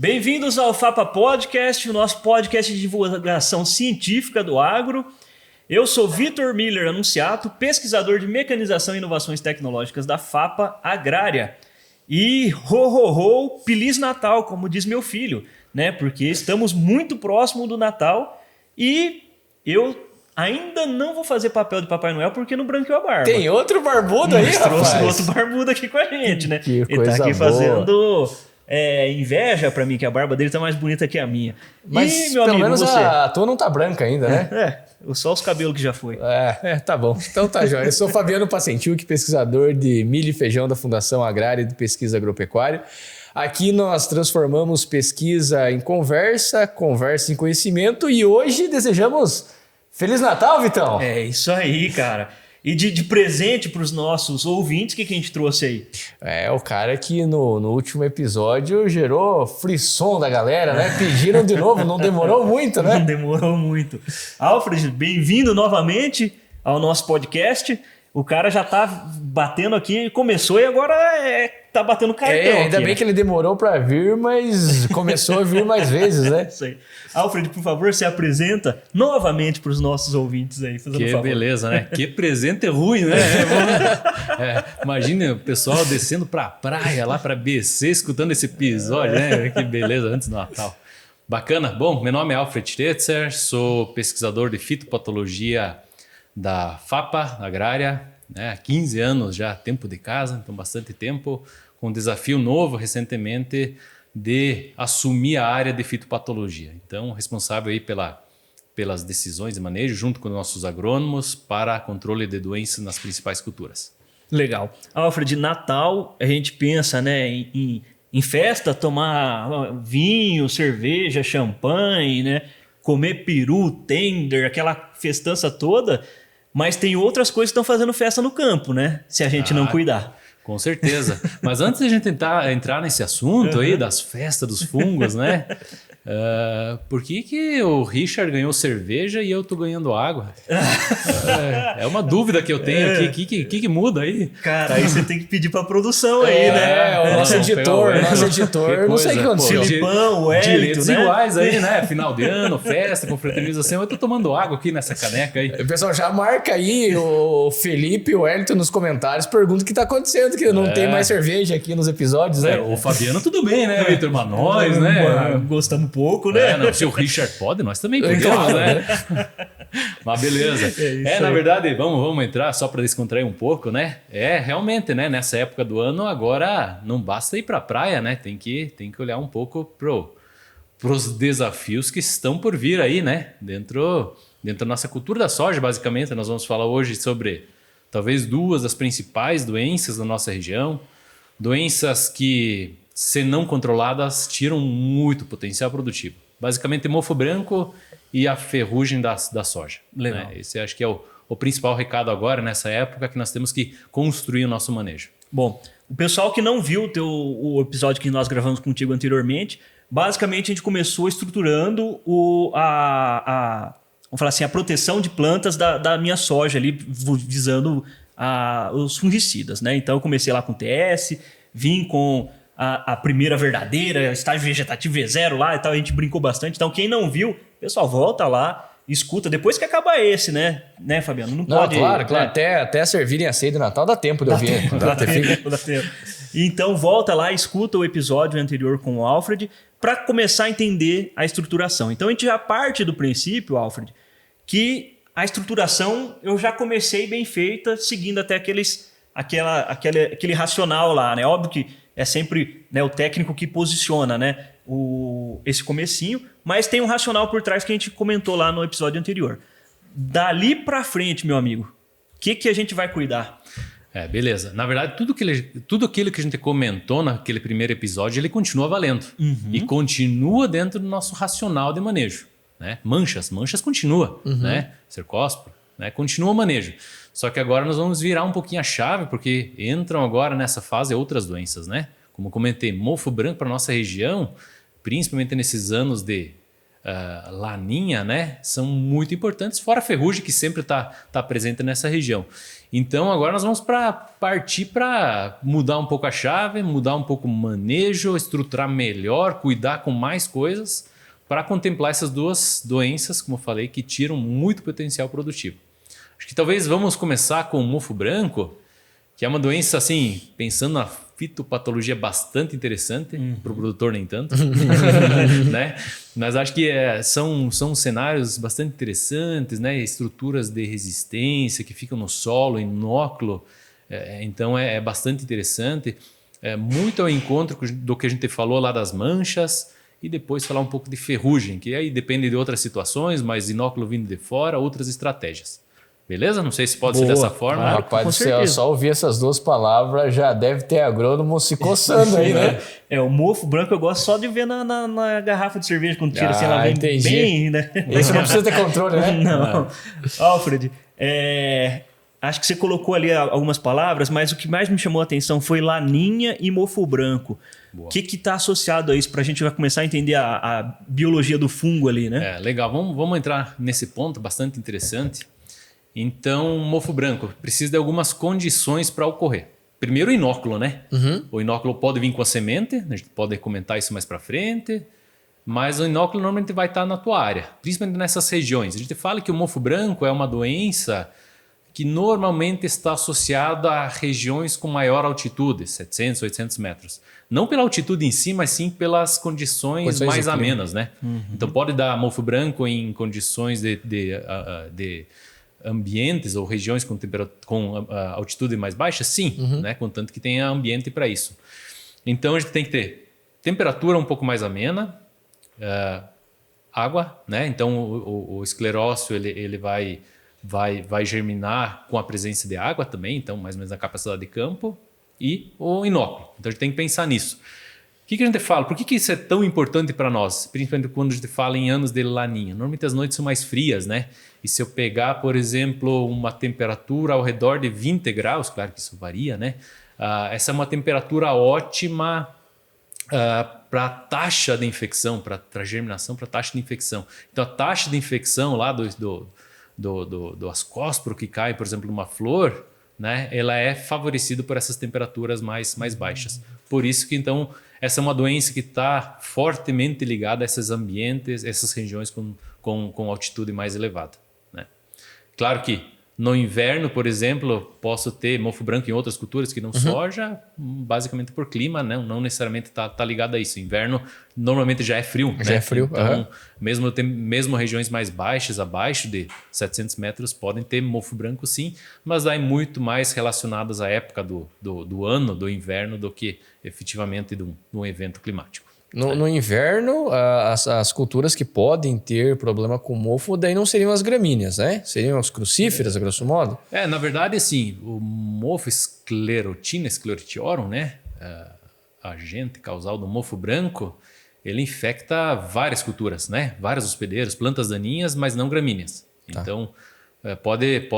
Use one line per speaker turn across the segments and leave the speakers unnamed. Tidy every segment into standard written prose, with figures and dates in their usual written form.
Bem-vindos ao FAPA Podcast, o nosso podcast de divulgação científica do agro. Eu sou Vitor Miller Anunciato, pesquisador de mecanização e inovações tecnológicas da FAPA Agrária. E Feliz Natal, como diz meu filho, né? Porque estamos muito próximo do Natal e eu ainda não vou fazer papel de Papai Noel porque não branqueou a barba.
Tem outro barbudo aí, rapaz?
Trouxe outro barbudo aqui com a gente, né?
Que
Ele
coisa
tá aqui
boa.
fazendo inveja pra mim, que a barba dele tá mais bonita que a minha.
Mas
e, meu
pelo
amigo,
menos
você?
a tua não tá branca ainda, né?
Só os cabelos que já foi.
Tá bom. Então tá jóia. Eu sou Fabiano Pacentiuk, pesquisador de milho e feijão da Fundação Agrária de Pesquisa Agropecuária. Aqui nós transformamos pesquisa em conversa, conversa em conhecimento e hoje desejamos Feliz Natal, Vitão!
É isso aí, cara. E de presente para os nossos ouvintes, o que a gente trouxe aí?
O cara que no último episódio gerou frisson da galera, né? Pediram de novo, não demorou muito, né?
Não demorou muito. Alfred, bem-vindo novamente ao nosso podcast. O cara já tá batendo aqui, começou e agora tá batendo cartão.
Ainda
aqui,
bem que ele demorou para vir, mas começou a vir mais vezes, né?
Isso aí. Alfred, por favor, se apresenta novamente para os nossos ouvintes aí.
Que favor. Beleza, né? Que presente ruim, né? Imagina o pessoal descendo para a praia, lá para BC, escutando esse episódio, né? Que beleza, antes do Natal. Bacana. Bom, meu nome é Alfred Tetzer, sou pesquisador de fitopatologia da FAPA Agrária, né? Há 15 anos já, tempo de casa, então bastante tempo, com um desafio novo recentemente de assumir a área de fitopatologia. Então, responsável aí pelas decisões de manejo, junto com nossos agrônomos, para controle de doenças nas principais culturas.
Legal. Alfred, Natal, a gente pensa, né, em festa, tomar vinho, cerveja, champanhe, né, comer peru, tender, aquela festança toda, mas tem outras coisas que estão fazendo festa no campo, né, se a gente não cuidar.
Com certeza. Mas antes de a gente entrar nesse assunto aí das festas dos fungos, né? Por que o Richard ganhou cerveja e eu tô ganhando água? É uma dúvida que eu tenho aqui. O que muda aí?
Cara, aí você tem que pedir pra produção aí, né?
O nosso editor, não sei o que aconteceu.
Filipão, o Hélito,
direitos
né?
iguais aí, né? Final de ano, festa, confraternização. Eu tô tomando água aqui nessa caneca aí.
O pessoal já marca aí o Felipe e o Hélito nos comentários, pergunta o que tá acontecendo, que não tem mais cerveja aqui nos episódios, né?
O Fabiano tudo bem, né, Vitor? Mas nós, né?
Gostamos pouco, né?
Se o Richard pode, nós também podemos, né? Mas beleza. Na verdade, vamos entrar só para descontrair um pouco, né? Realmente, né? Nessa época do ano, agora não basta ir para a praia, né? Tem que olhar um pouco pros desafios que estão por vir aí, né? Dentro da nossa cultura da soja, basicamente. Nós vamos falar hoje sobre talvez duas das principais doenças da nossa região. Doenças que, se não controladas, tiram muito potencial produtivo. Basicamente, mofo branco e a ferrugem da soja.
Legal.
Né? Esse acho que é o principal recado agora, nessa época, que nós temos que construir o nosso manejo. Bom,
o pessoal que não viu o episódio que nós gravamos contigo anteriormente, basicamente a gente começou estruturando vamos falar assim, a proteção de plantas da minha soja ali, visando os fungicidas, né? Então eu comecei lá com TS, vim com a primeira verdadeira, estágio vegetativo V0 lá e tal, a gente brincou bastante. Então quem não viu, pessoal, volta lá, escuta, depois que acabar esse, né, Fabiano? Não pode...
Claro,
né?
até servirem a ceia de Natal dá tempo de ouvir.
Dá tempo. Então volta lá, escuta o episódio anterior com o Alfred para começar a entender a estruturação. Então a gente já parte do princípio, Alfred, que a estruturação eu já comecei bem feita, seguindo até aquele racional lá, né? Óbvio que é sempre, né, o técnico que posiciona, né, esse comecinho, mas tem um racional por trás que a gente comentou lá no episódio anterior. Dali para frente, meu amigo, o que a gente vai cuidar?
Beleza. Na verdade, tudo aquilo que a gente comentou naquele primeiro episódio, ele continua valendo. E continua dentro do nosso racional de manejo. Né? Manchas continua, né? Cercósporo, né? Continua o manejo. Só que agora nós vamos virar um pouquinho a chave, porque entram agora nessa fase outras doenças, né? Como comentei, mofo branco para nossa região, principalmente nesses anos de laninha, né, são muito importantes, fora a ferrugem que sempre está presente nessa região. Então agora nós vamos partir para mudar um pouco a chave, mudar um pouco o manejo, estruturar melhor, cuidar com mais coisas para contemplar essas duas doenças, como eu falei, que tiram muito potencial produtivo. Acho que talvez vamos começar com o mofo branco, que é uma doença, assim, pensando na fitopatologia bastante interessante, para o produtor nem tanto, né? Mas acho que são cenários bastante interessantes, né? Estruturas de resistência que ficam no solo, inóculo, então é bastante interessante. Muito ao encontro do que a gente falou lá das manchas e depois falar um pouco de ferrugem, que aí depende de outras situações, mas inóculo vindo de fora, outras estratégias. Beleza? Não sei se pode ser dessa forma.
Rapaz do céu, só ouvir essas duas palavras já deve ter agrônomo se coçando aí, né?
O mofo branco eu gosto só de ver na garrafa de cerveja, quando tira assim, ela vem bem, né?
Isso não precisa ter controle, né?
Não. Alfred, acho que você colocou ali algumas palavras, mas o que mais me chamou a atenção foi laninha e mofo branco. O que está associado a isso? Para a gente vai começar a entender a biologia do fungo ali, né?
Legal. Vamos entrar nesse ponto bastante interessante. Então, mofo branco precisa de algumas condições para ocorrer. Primeiro, o inóculo, né? O inóculo pode vir com a semente, a gente pode comentar isso mais para frente, mas o inóculo normalmente vai estar na tua área, principalmente nessas regiões. A gente fala que o mofo branco é uma doença que normalmente está associada a regiões com maior altitude, 700, 800 metros. Não pela altitude em si, mas sim pelas condições mais amenas, né? Então, pode dar mofo branco em condições de ambientes ou regiões com altitude mais baixa? Sim, né? Contanto que tenha ambiente para isso. Então a gente tem que ter temperatura um pouco mais amena, água, né? Então o esclerócio ele vai germinar com a presença de água também, então mais ou menos a capacidade de campo, e o inóculo. Então a gente tem que pensar nisso. O que a gente fala? Por que isso é tão importante para nós? Principalmente quando a gente fala em anos de laninha. Normalmente as noites são mais frias, né? E se eu pegar, por exemplo, uma temperatura ao redor de 20 graus, claro que isso varia, né? Essa é uma temperatura ótima para a taxa de infecção, para a germinação, para a taxa de infecção. Então a taxa de infecção lá do ascósporo que cai, por exemplo, numa flor, né? Ela é favorecida por essas temperaturas mais baixas. Por isso que então essa é uma doença que está fortemente ligada a esses ambientes, essas regiões com altitude mais elevada, né? Claro que no inverno, por exemplo, posso ter mofo branco em outras culturas que não soja, basicamente por clima, né? Não necessariamente está ligado a isso. Inverno normalmente já é frio,
já é frio.
Então, mesmo regiões mais baixas, abaixo de 700 metros, podem ter mofo branco sim, mas aí muito mais relacionadas à época do ano, do inverno, do que efetivamente de um evento climático.
No inverno, as culturas que podem ter problema com mofo, daí não seriam as gramíneas, né? Seriam as crucíferas, a grosso modo?
Na verdade, assim, o mofo Sclerotina sclerotiorum, né? Agente causal do mofo branco, ele infecta várias culturas, né? Vários hospedeiros, plantas daninhas, mas não gramíneas. Tá. Então, pode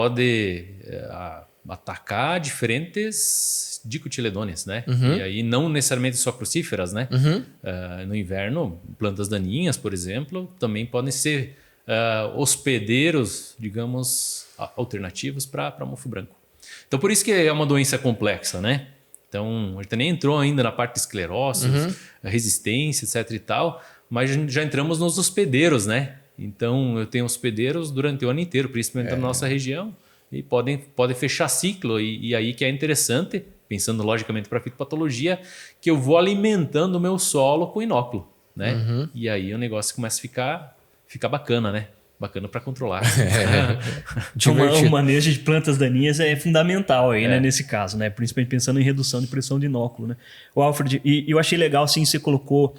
atacar diferentes dicotiledôneas, né? E aí não necessariamente só crucíferas, né? No inverno, plantas daninhas, por exemplo, também podem ser hospedeiros, digamos, alternativos para mofo branco. Então, por isso que é uma doença complexa, né? Então, a gente nem entrou ainda na parte de esclerose, resistência, etc e tal, mas já entramos nos hospedeiros, né? Então, eu tenho hospedeiros durante o ano inteiro, principalmente na nossa região, e podem fechar ciclo, e aí que é interessante, pensando logicamente para a fitopatologia, que eu vou alimentando o meu solo com inóculo, né? E aí o negócio começa a ficar bacana, né? Bacana para controlar.
O manejo de plantas daninhas é fundamental aí, né, nesse caso, né? Principalmente pensando em redução de pressão de inóculo, né? O Alfred, e eu achei legal, assim, você colocou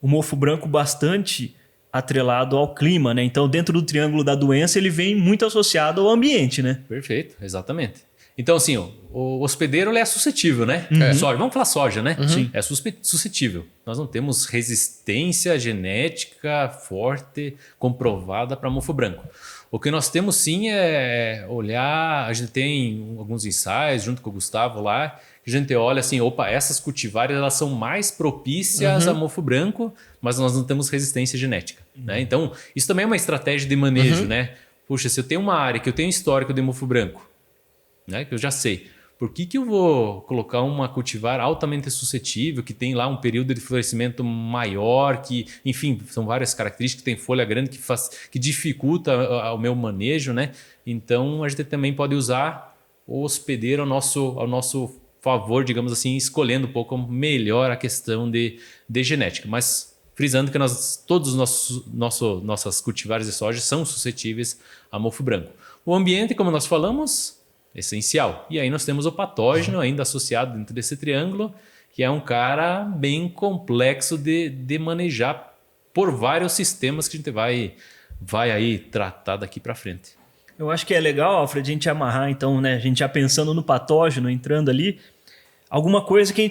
o mofo branco bastante atrelado ao clima, né? Então, dentro do triângulo da doença, ele vem muito associado ao ambiente, né?
Perfeito, exatamente. Então, assim, o hospedeiro ele é suscetível, né? Soja, vamos falar soja, né? Sim. É suscetível. Nós não temos resistência genética forte, comprovada para mofo branco. O que nós temos sim é olhar, a gente tem alguns ensaios junto com o Gustavo lá, que a gente olha assim, opa, essas cultivares elas são mais propícias a mofo branco, mas nós não temos resistência genética. Né? Então, isso também é uma estratégia de manejo, né? Puxa, se eu tenho uma área que eu tenho histórico de mofo branco, né, que eu já sei, por que eu vou colocar uma cultivar altamente suscetível, que tem lá um período de florescimento maior, que, enfim, são várias características, que tem folha grande, que dificulta o meu manejo, né? Então, a gente também pode usar o hospedeiro ao nosso favor, digamos assim, escolhendo um pouco melhor a questão de genética. Mas frisando que todos os nossas cultivares de soja são suscetíveis a mofo branco. O ambiente, como nós falamos, essencial. E aí nós temos o patógeno ainda associado dentro desse triângulo, que é um cara bem complexo de manejar por vários sistemas que a gente vai aí tratar daqui para frente.
Eu acho que é legal, Alfred, a gente amarrar então, né? A gente já pensando no patógeno, entrando ali, alguma coisa que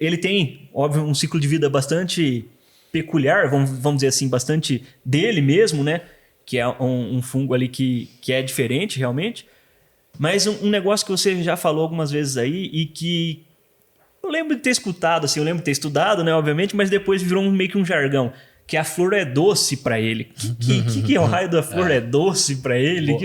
ele tem, óbvio, um ciclo de vida bastante peculiar, vamos dizer assim, bastante dele mesmo, né? Que é um fungo ali que é diferente realmente. Mas um negócio que você já falou algumas vezes aí e que eu lembro de ter escutado, assim, eu lembro de ter estudado, né, obviamente, mas depois virou meio que um jargão, que a flor é doce para ele. Que é o raio da flor é doce para ele?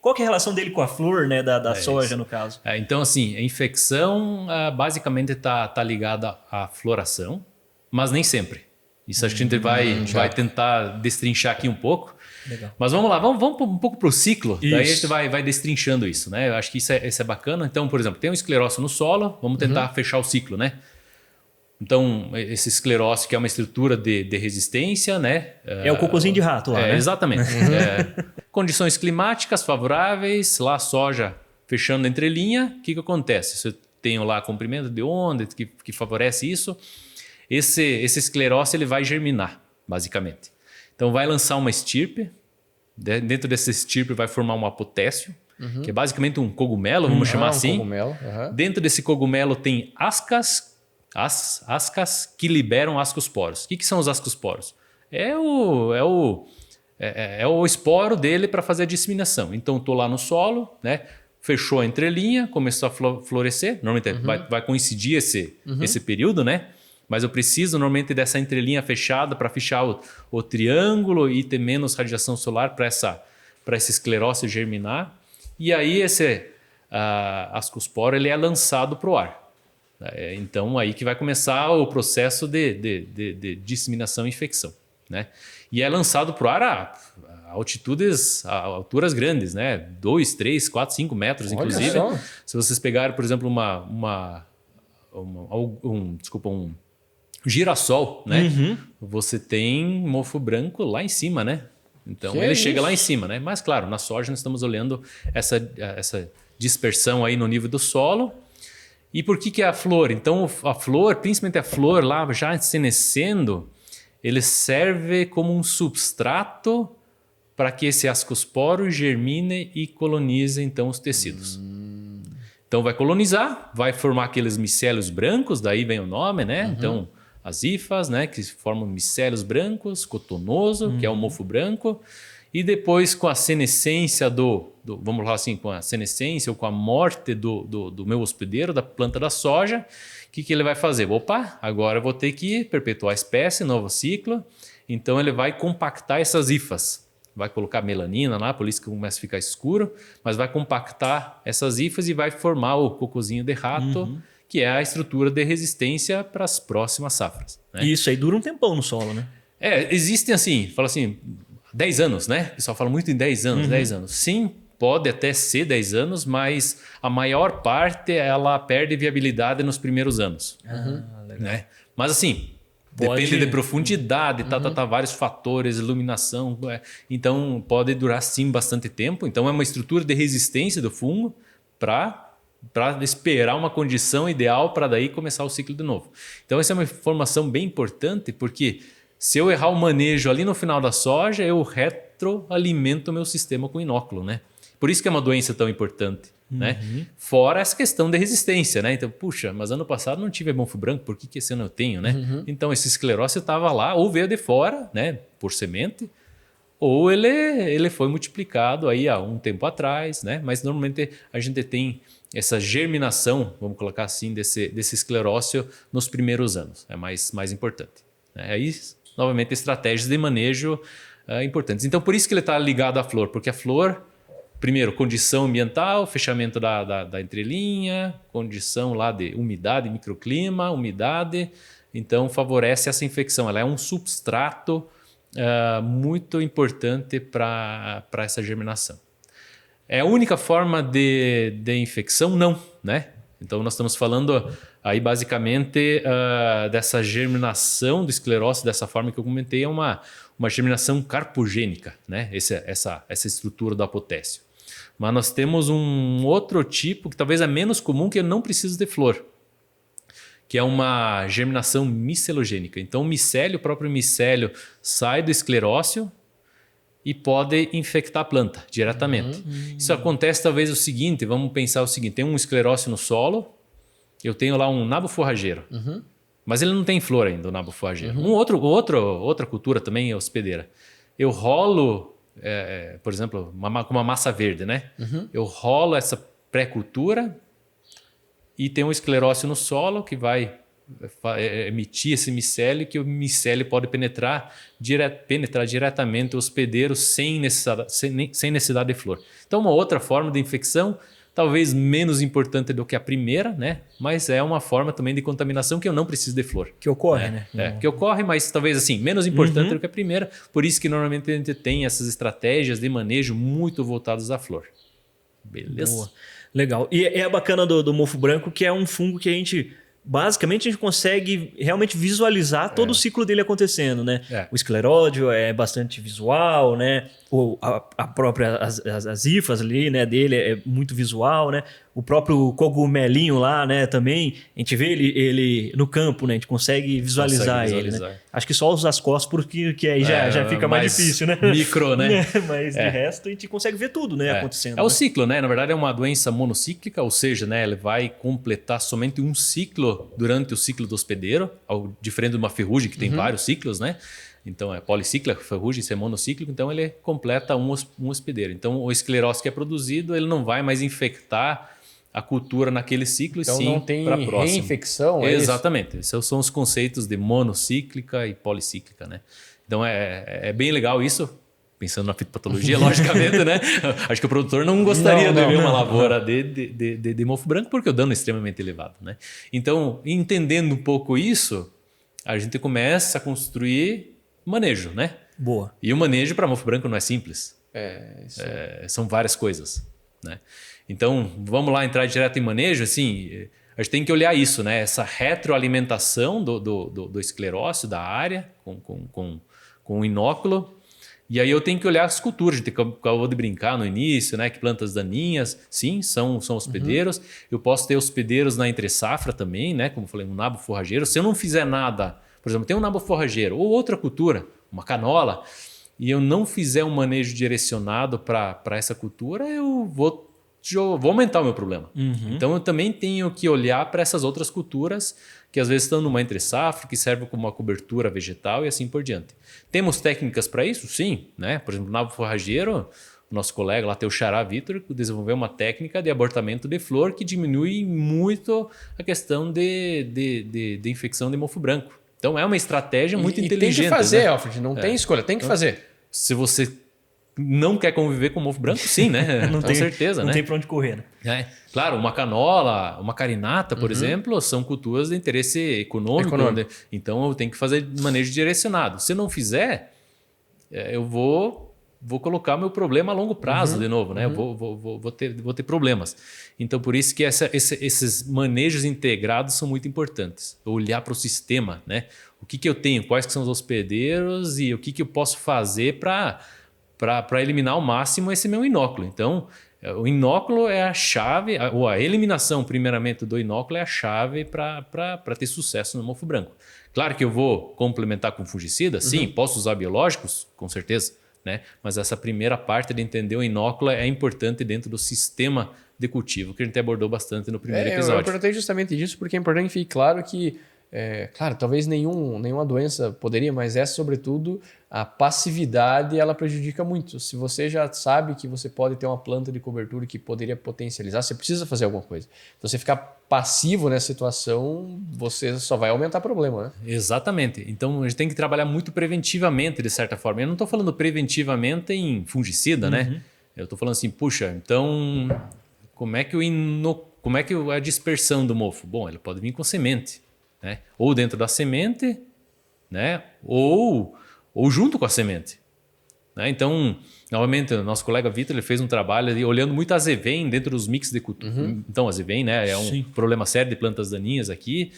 Qual que é a relação dele com a flor, né, da soja, isso. No caso?
Então, assim, a infecção basicamente está ligada à floração, mas nem sempre. Isso acho que a gente vai tentar destrinchar aqui um pouco. Legal. Mas vamos lá, vamos um pouco para o ciclo, daí a gente vai destrinchando isso, né? Eu acho que isso é bacana. Então, por exemplo, tem um esclerócio no solo, vamos tentar fechar o ciclo, né? Então, esse esclerócio que é uma estrutura de resistência, né?
É o cocôzinho de rato lá, né?
Exatamente. Condições climáticas favoráveis, lá a soja fechando a entrelinha, o que acontece? Se eu tenho lá comprimento de onda que favorece isso, esse esclerócio ele vai germinar, basicamente. Então vai lançar uma estirpe, dentro dessa estirpe vai formar um apotécio, que é basicamente um cogumelo, vamos chamar assim.
Cogumelo,
Dentro desse cogumelo tem ascas que liberam ascosporos. O que são os ascosporos? É o esporo dele para fazer a disseminação. Então estou lá no solo, né? Fechou a entrelinha, começou a florescer. Normalmente vai coincidir esse período, né? Mas eu preciso normalmente dessa entrelinha fechada para fechar o triângulo e ter menos radiação solar para esse esclerócio germinar. E aí esse ascosporo ele é lançado para o ar. Então aí que vai começar o processo de disseminação e infecção. Né? E é lançado para o ar a alturas grandes, né? 2, 3, 4, 5 metros, olha inclusive. Só. Se vocês pegarem, por exemplo, um girassol, né? Você tem mofo branco lá em cima, né? Então ele chega lá em cima, né? Mas claro, na soja nós estamos olhando essa dispersão aí no nível do solo. E por que é a flor? Então a flor, principalmente a flor lá já senescendo, ele serve como um substrato para que esse ascosporo germine e colonize então os tecidos. Então vai colonizar, vai formar aqueles micélios brancos, daí vem o nome, né? Então as hifas, né, que formam micélios brancos, cotonoso, que é o mofo branco, e depois com a senescência vamos falar assim, com a senescência ou com a morte do meu hospedeiro, da planta da soja, o que ele vai fazer? Opa, agora eu vou ter que perpetuar a espécie, novo ciclo, então ele vai compactar essas hifas, vai colocar melanina lá, por isso que começa a ficar escuro, mas vai compactar essas hifas e vai formar o cocôzinho de rato, que é a estrutura de resistência para as próximas safras. Né?
Isso aí dura um tempão no solo, né?
Existem assim, fala assim, 10 anos, né? O pessoal fala muito em 10 anos, 10 anos. Sim, pode até ser 10 anos, mas a maior parte ela perde viabilidade nos primeiros anos. Né? Mas assim, depende de profundidade, vários fatores, iluminação. Então pode durar sim bastante tempo. Então é uma estrutura de resistência do fungo para esperar uma condição ideal para daí começar o ciclo de novo. Então essa é uma informação bem importante, porque se eu errar o manejo ali no final da soja, eu retroalimento o meu sistema com inóculo, né? Por isso que é uma doença tão importante. né? Fora essa questão de resistência, né? Então, puxa, mas ano passado não tive mofo branco, por que esse ano eu tenho, né? Então, esse esclerócio estava lá, ou veio de fora, né? Por semente, ou ele foi multiplicado aí há um tempo atrás, né? Mas normalmente a gente tem essa germinação, vamos colocar assim, desse esclerócio nos primeiros anos. É mais importante. Né? Aí, novamente, estratégias de manejo importantes. Então, por isso que ele está ligado à flor, porque a flor, primeiro, condição ambiental, fechamento da entrelinha, condição lá de umidade, microclima, umidade, então favorece essa infecção. Ela é um substrato muito importante para essa germinação. É a única forma de infecção? Não, né? Então nós estamos falando aí basicamente dessa germinação do esclerócio, dessa forma que eu comentei, é uma germinação carpogênica, né? Essa estrutura do apotécio. Mas nós temos um outro tipo que talvez é menos comum, que eu não preciso de flor, que é uma germinação micelogênica. Então o próprio micélio sai do esclerócio e pode infectar a planta diretamente. Isso acontece talvez o seguinte, vamos pensar o seguinte, tem um esclerócio no solo, eu tenho lá um nabo forrageiro, mas ele não tem flor ainda, o nabo forrageiro. Outra cultura também é hospedeira. Eu rolo, por exemplo, com uma massa verde, né? Eu rolo essa pré-cultura e tem um esclerócio no solo que vai emitir esse micélio, que o micélio pode penetrar diretamente o hospedeiro sem necessidade de flor. Então, uma outra forma de infecção, talvez menos importante do que a primeira, né? Mas é uma forma também de contaminação que eu não preciso de flor.
Que ocorre, né?
Que ocorre, mas talvez assim, menos importante do que a primeira. Por isso que normalmente a gente tem essas estratégias de manejo muito voltadas à flor. Beleza?
Boa. Legal. E é bacana do mofo branco, que é um fungo que a gente... Basicamente, a gente consegue realmente visualizar todo o ciclo dele acontecendo, né? O escleródio é bastante visual, né? A própria, as hifas ali, né, dele é muito visual, né? O próprio cogumelinho lá, né, também, a gente vê ele no campo, né? A gente consegue visualizar ele, né? Acho que só os ascósporos que aí já fica mais difícil, né?
Micro, né?
Mas de resto, a gente consegue ver tudo, né, acontecendo.
É o ciclo, né? Na verdade, é uma doença monocíclica, ou seja, né, ele vai completar somente um ciclo durante o ciclo do hospedeiro, diferente de uma ferrugem que tem vários ciclos, né? Então é policíclica, ferrugem, isso é monocíclico, então ele completa um hospedeiro. Então o esclerócio que é produzido, ele não vai mais infectar a cultura naquele ciclo,
então,
e sim
não tem
para a próxima.
Reinfecção,
Exatamente. Esses são os conceitos de monocíclica e policíclica, né? Então é bem legal isso, pensando na fitopatologia, logicamente, né? Acho que o produtor não gostaria de ver uma lavoura de mofo branco, porque o dano é extremamente elevado, né? Então, entendendo um pouco isso, a gente começa a construir manejo, né?
Boa.
E o manejo para mofo branco não é simples. São várias coisas, né? Então, vamos lá entrar direto em manejo, assim, a gente tem que olhar isso, né? Essa retroalimentação do esclerócio, da área, com o inóculo. E aí eu tenho que olhar as culturas, a gente acabou de brincar no início, né? Que plantas daninhas, sim, são hospedeiros. Eu posso ter hospedeiros na entre-safra também, né? Como eu falei, um nabo forrageiro. Se eu não fizer nada, por exemplo, tem um nabo forrageiro ou outra cultura, uma canola, e eu não fizer um manejo direcionado para essa cultura, eu vou aumentar o meu problema. Então eu também tenho que olhar para essas outras culturas que às vezes estão numa entre-safra, que servem como uma cobertura vegetal e assim por diante. Temos técnicas para isso? Sim. Né? Por exemplo, o nabo forrageiro, o nosso colega lá, o Xará Vitor, desenvolveu uma técnica de abortamento de flor que diminui muito a questão de infecção de mofo branco. Então é uma estratégia muito inteligente.
Tem que fazer,
né?
Alfred, não tem escolha, tem que fazer.
Se você não quer conviver com mofo branco, sim, né? Com certeza,
não tem para onde correr, né?
Claro, uma canola, uma carinata, por exemplo, são culturas de interesse econômico. Então eu tenho que fazer manejo direcionado. Se eu não fizer, eu vou colocar meu problema a longo prazo de novo, né? Vou ter problemas. Então por isso que esses manejos integrados são muito importantes. Olhar para o sistema, né? O que eu tenho, quais que são os hospedeiros e o que eu posso fazer para eliminar ao máximo esse meu inóculo. Então, o inóculo é a chave, ou a eliminação, primeiramente, do inóculo é a chave para ter sucesso no mofo branco. Claro que eu vou complementar com fungicida, sim, posso usar biológicos, com certeza, né? Mas essa primeira parte de entender o inóculo é importante dentro do sistema de cultivo, que a gente abordou bastante no primeiro episódio.
Eu perguntei justamente disso porque é importante que fique claro que, claro, talvez nenhuma doença poderia, mas sobretudo, a passividade ela prejudica muito. Se você já sabe que você pode ter uma planta de cobertura que poderia potencializar, você precisa fazer alguma coisa. Se você ficar passivo nessa situação, você só vai aumentar o problema, né?
Exatamente. Então a gente tem que trabalhar muito preventivamente, de certa forma. Eu não estou falando preventivamente em fungicida, né? Eu estou falando assim, puxa, então como é que a dispersão do mofo? Bom, ele pode vir com semente, né? Ou dentro da semente, né? Ou junto com a semente, né? Então, novamente, o nosso colega Vitor ele fez um trabalho ali, olhando muito a azevém dentro dos mix de cultura. Então, a azevém, né, é um problema sério de plantas daninhas aqui.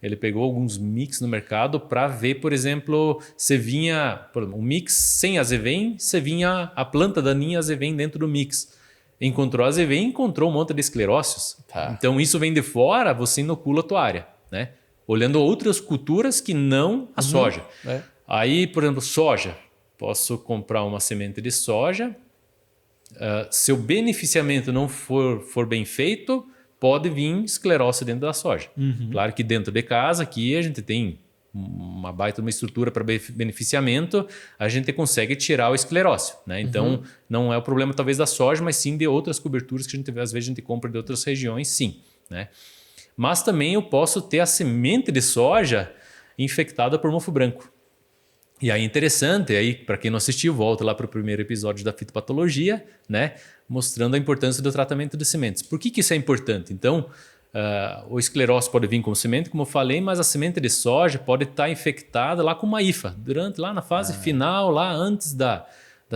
Ele pegou alguns mix no mercado para ver, por exemplo, se vinha um mix sem azevém, se vinha a planta daninha azevém dentro do mix. Encontrou azevém, encontrou um monte de esclerócios. Tá. Então, isso vem de fora, você inocula a tua área, né? Olhando outras culturas que não a soja. Aí, por exemplo, soja. Posso comprar uma semente de soja. Se o beneficiamento não for bem feito, pode vir esclerose dentro da soja. Claro que dentro de casa, aqui a gente tem uma baita uma estrutura para beneficiamento, a gente consegue tirar o esclerócio, né? Então, não é o problema talvez da soja, mas sim de outras coberturas que às vezes a gente compra de outras regiões, sim, né? Mas também eu posso ter a semente de soja infectada por mofo branco. E aí interessante, aí para quem não assistiu, volta lá para o primeiro episódio da fitopatologia, né? Mostrando a importância do tratamento de sementes. Por que isso é importante? Então, o esclerose pode vir como semente, como eu falei, mas a semente de soja pode estar infectada lá com uma hifa, lá na fase final, lá antes da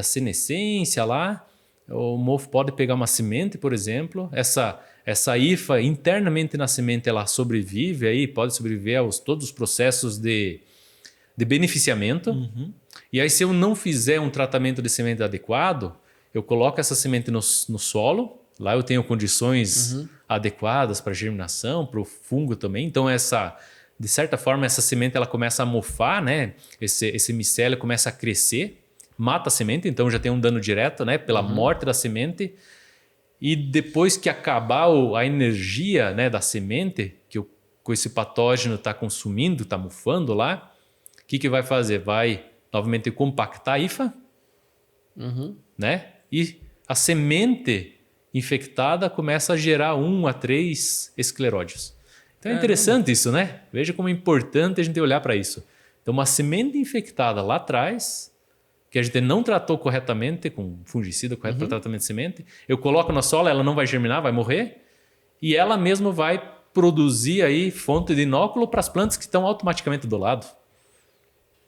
senescência, lá, o mofo pode pegar uma semente, por exemplo, essa hifa internamente na semente ela sobrevive, aí pode sobreviver a todos os processos de beneficiamento. E aí se eu não fizer um tratamento de semente adequado, eu coloco essa semente no solo, lá eu tenho condições adequadas para germinação, para o fungo também. Então de certa forma essa semente ela começa a mofar, né? Esse micélio começa a crescer, mata a semente, então já tem um dano direto, né? Pela morte da semente. E depois que acabar a energia, né, da semente, que esse patógeno está consumindo, está mofando lá, o que vai fazer? Vai novamente compactar a hifa, né? E a semente infectada começa a gerar 1 a 3 escleródios. Então é interessante isso, né? Veja como é importante a gente olhar para isso. Então uma semente infectada lá atrás, que a gente não tratou corretamente, com fungicida correto para tratamento de semente, eu coloco na sola, ela não vai germinar, vai morrer, e ela mesma vai produzir aí fonte de inóculo para as plantas que estão automaticamente do lado.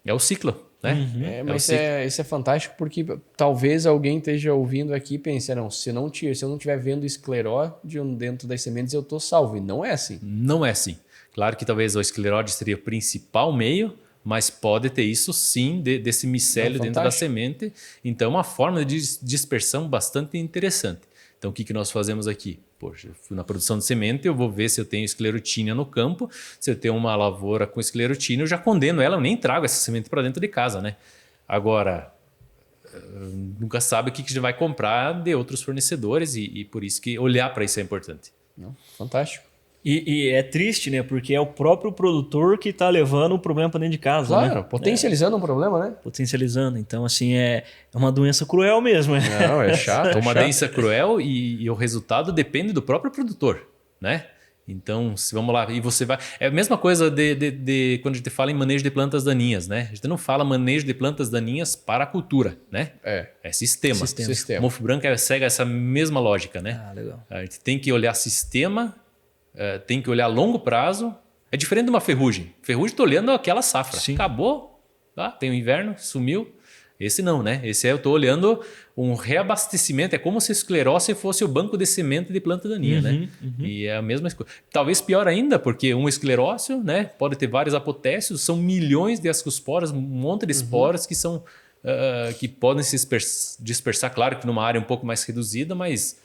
É o ciclo, né?
Mas isso é fantástico porque talvez alguém esteja ouvindo aqui e pense, não, se eu não estiver vendo escleróide dentro das sementes, eu estou salvo. E não é assim.
Não é assim. Claro que talvez o escleróide seria o principal meio, mas pode ter isso sim desse micélio dentro da semente. Então é uma forma de dispersão bastante interessante. Então o que nós fazemos aqui? Poxa, na produção de semente eu vou ver se eu tenho esclerotínia no campo. Se eu tenho uma lavoura com esclerotínia, eu já condeno ela, eu nem trago essa semente para dentro de casa, né? Agora, nunca sabe o que a gente vai comprar de outros fornecedores e por isso que olhar para isso é importante.
Fantástico.
E é triste, né? Porque é o próprio produtor que está levando o problema para dentro de casa,
claro,
né?
Potencializando um problema, né?
Potencializando. Então, assim, é uma doença cruel mesmo.
Não, é chato.
É uma doença cruel e o resultado depende do próprio produtor, né? Então, vamos lá, e você vai... É a mesma coisa de quando a gente fala em manejo de plantas daninhas, né? A gente não fala manejo de plantas daninhas para a cultura, né? É sistema. O mofo branco segue essa mesma lógica, né?
Legal.
A gente tem que olhar sistema, tem que olhar a longo prazo. É diferente de uma ferrugem. Ferrugem, estou olhando aquela safra. Sim. Acabou, tá? Tem o inverno, sumiu. Esse não, né? Esse eu estou olhando um reabastecimento. É como se a esclerose fosse o banco de semente de planta daninha, né? E é a mesma coisa. Talvez pior ainda, porque um esclerócio, né, pode ter vários apotécios, são milhões de ascosporas, um monte de esporas que são que podem se dispersar, claro que numa área um pouco mais reduzida, mas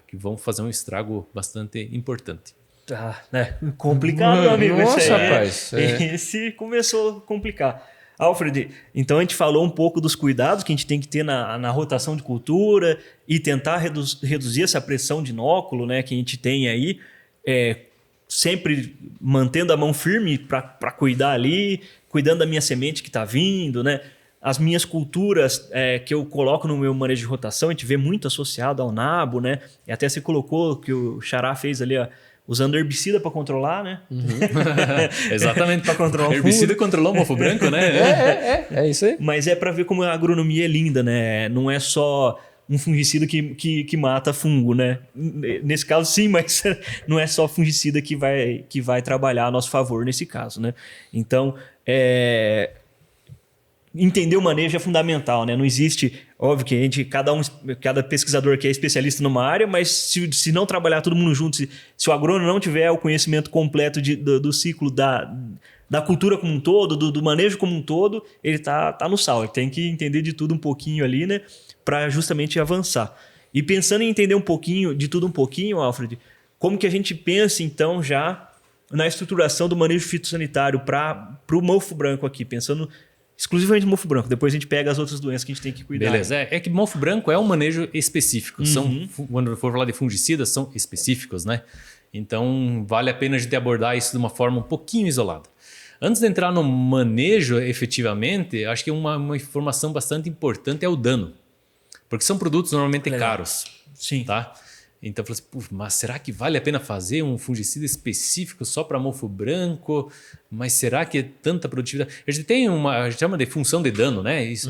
que vão fazer um estrago bastante importante.
Tá, né? Complicado, amigo.
Nossa, rapaz.
Esse começou a complicar. Alfred, então a gente falou um pouco dos cuidados que a gente tem que ter na rotação de cultura e tentar reduzir essa pressão de inóculo, né, que a gente tem aí, sempre mantendo a mão firme para cuidar ali, cuidando da minha semente que está vindo, né? As minhas culturas que eu coloco no meu manejo de rotação, a gente vê muito associado ao nabo, né? E até você colocou que o Xará fez ali, ó, usando herbicida para controlar, né?
Exatamente.
Para controlar o
herbicida controlou o mofo branco, né?
É isso aí.
Mas é para ver como a agronomia é linda, né? Não é só um fungicida que mata fungo, né? Nesse caso, sim, mas não é só fungicida que vai trabalhar a nosso favor nesse caso, né? Então, entender o manejo é fundamental, né? Não existe, óbvio que cada pesquisador aqui é especialista numa área, mas se não trabalhar todo mundo junto, se o agrônomo não tiver o conhecimento completo do ciclo da cultura como um todo, do manejo como um todo, ele tá no sal. Ele tem que entender de tudo um pouquinho ali, né? Para justamente avançar. E pensando em entender um pouquinho, de tudo um pouquinho, Alfred, como que a gente pensa então já na estruturação do manejo fitossanitário para o mofo branco aqui, pensando exclusivamente no mofo branco. Depois a gente pega as outras doenças que a gente tem que cuidar.
Beleza. É que mofo branco é um manejo específico. Quando for falar de fungicidas, são específicos, né? Então, vale a pena a gente abordar isso de uma forma um pouquinho isolada. Antes de entrar no manejo, efetivamente, acho que uma informação bastante importante é o dano. Porque são produtos normalmente caros.
Sim.
Tá? Então, eu falei assim, mas será que vale a pena fazer um fungicida específico só para mofo branco? Mas será que é tanta produtividade? A gente tem a gente chama de função de dano, né? Isso,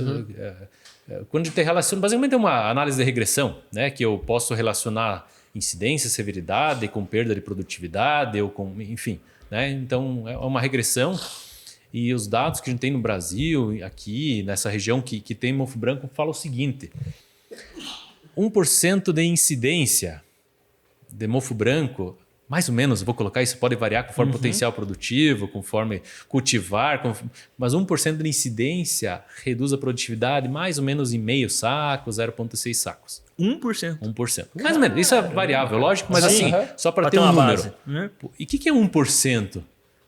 quando a gente relaciona, basicamente é uma análise de regressão, né? Que eu posso relacionar incidência, severidade com perda de produtividade, ou com, enfim. Né? Então, é uma regressão. E os dados que a gente tem no Brasil, aqui, nessa região que tem mofo branco, falam o seguinte: 1% de incidência de mofo branco, mais ou menos, vou colocar isso, pode variar conforme potencial produtivo, conforme cultivar, mas 1% de incidência reduz a produtividade mais ou menos em meio saco, 0,6 sacos.
1%?
1%. Mais ou menos, isso é variável, lógico, mas assim, só para ter um
uma
número.
base, né?
E o que é 1%?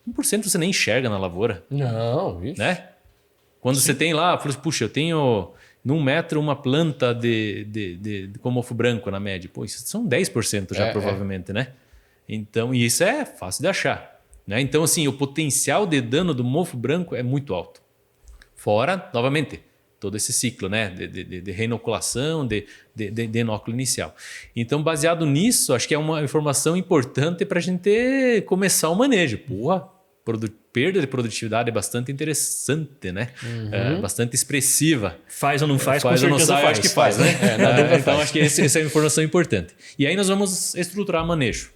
1% você nem enxerga na lavoura.
Não, isso.
Né? Quando você tem lá, puxa, eu tenho num metro uma planta com mofo branco na média. Pô, isso são 10% já provavelmente, né? Então, e isso é fácil de achar. Né? Então, assim, o potencial de dano do mofo branco é muito alto. Fora, novamente, todo esse ciclo, né? De reinoculação, de inóculo inicial. Então, baseado nisso, acho que é uma informação importante para a gente começar o manejo. Porra, perda de produtividade é bastante interessante, né? É bastante expressiva.
Faz ou não faz, com
ou não
certeza
faz.
faz.
Acho que faz, né? Então, acho que essa é uma informação importante. E aí nós vamos estruturar manejo.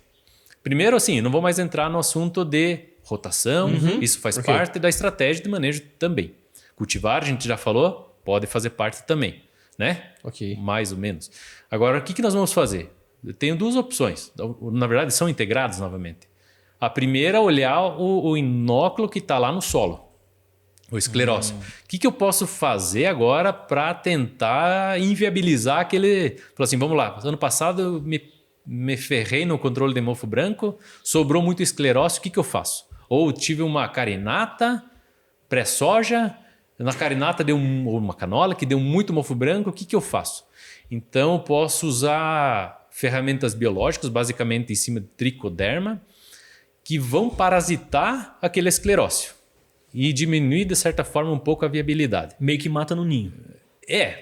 Primeiro, assim, não vou mais entrar no assunto de rotação. Isso faz parte da estratégia de manejo também. Cultivar, a gente já falou, pode fazer parte também, né?
Ok.
Mais ou menos. Agora, o que nós vamos fazer? Eu tenho duas opções. Na verdade, são integradas novamente. A primeira é olhar o inóculo que está lá no solo, o esclerócio. O que eu posso fazer agora para tentar inviabilizar aquele... Falar assim, vamos lá, ano passado eu me ferrei no controle de mofo branco, sobrou muito esclerócio, o que eu faço? Ou tive uma carinata pré-soja, na carinata deu uma canola que deu muito mofo branco, o que eu faço? Então eu posso usar ferramentas biológicas, basicamente em cima de tricoderma, que vão parasitar aquele esclerócio e diminuir, de certa forma, um pouco a viabilidade.
Meio que mata no ninho.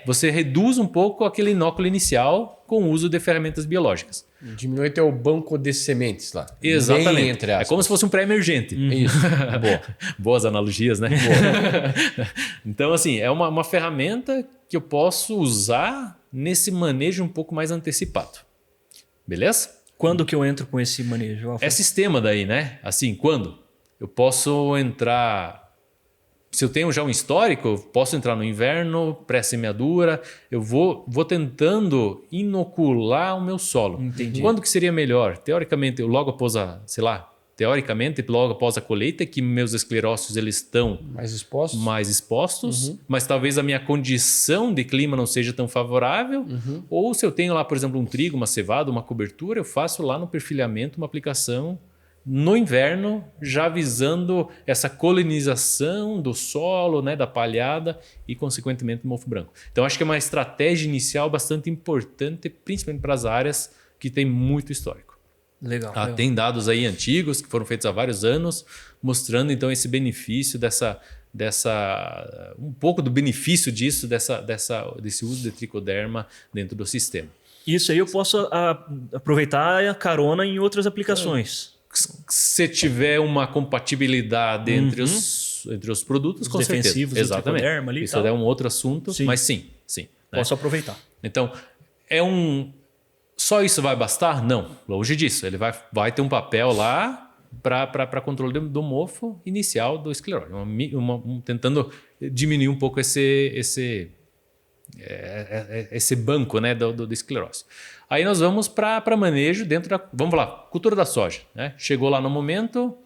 Você reduz um pouco aquele inóculo inicial com o uso de ferramentas biológicas.
Diminui até o banco de sementes lá.
Exatamente.
Bem, entre aspas.
É como se fosse um pré-emergente.
Isso. Boa.
Boas analogias, né? Boa. Então, assim, é uma ferramenta que eu posso usar nesse manejo um pouco mais antecipado. Beleza?
Quando que eu entro com esse manejo, Alfred?
É sistema daí, né? Assim, quando? Eu posso entrar... Se eu tenho já um histórico, eu posso entrar no inverno, pré-semeadura, eu vou tentando inocular o meu solo.
Entendi.
Quando que seria melhor? Teoricamente, logo após logo após a colheita, que meus esclerócios eles estão
mais expostos,
mas talvez a minha condição de clima não seja tão favorável, ou se eu tenho lá, por exemplo, um trigo, uma cevada, uma cobertura, eu faço lá no perfilhamento uma aplicação no inverno, já visando essa colonização do solo, né, da palhada e, consequentemente, do mofo branco. Então, acho que é uma estratégia inicial bastante importante, principalmente para as áreas que tem muito histórico.
Legal.
Tem dados aí antigos que foram feitos há vários anos, mostrando então esse benefício um pouco do benefício disso, desse uso de tricoderma dentro do sistema.
Isso aí eu posso aproveitar a carona em outras aplicações.
Se tiver uma compatibilidade entre os produtos, com
defensivos,
certeza. Exatamente.
Ali,
isso é um outro assunto,
sim.
mas sim.
Posso aproveitar.
Então, só isso vai bastar? Não, longe disso. Ele vai ter um papel lá para controle do mofo inicial do escleróide, tentando diminuir um pouco esse banco, né, do esclerose. Aí nós vamos para manejo vamos lá, cultura da soja. Né? Chegou lá no momento,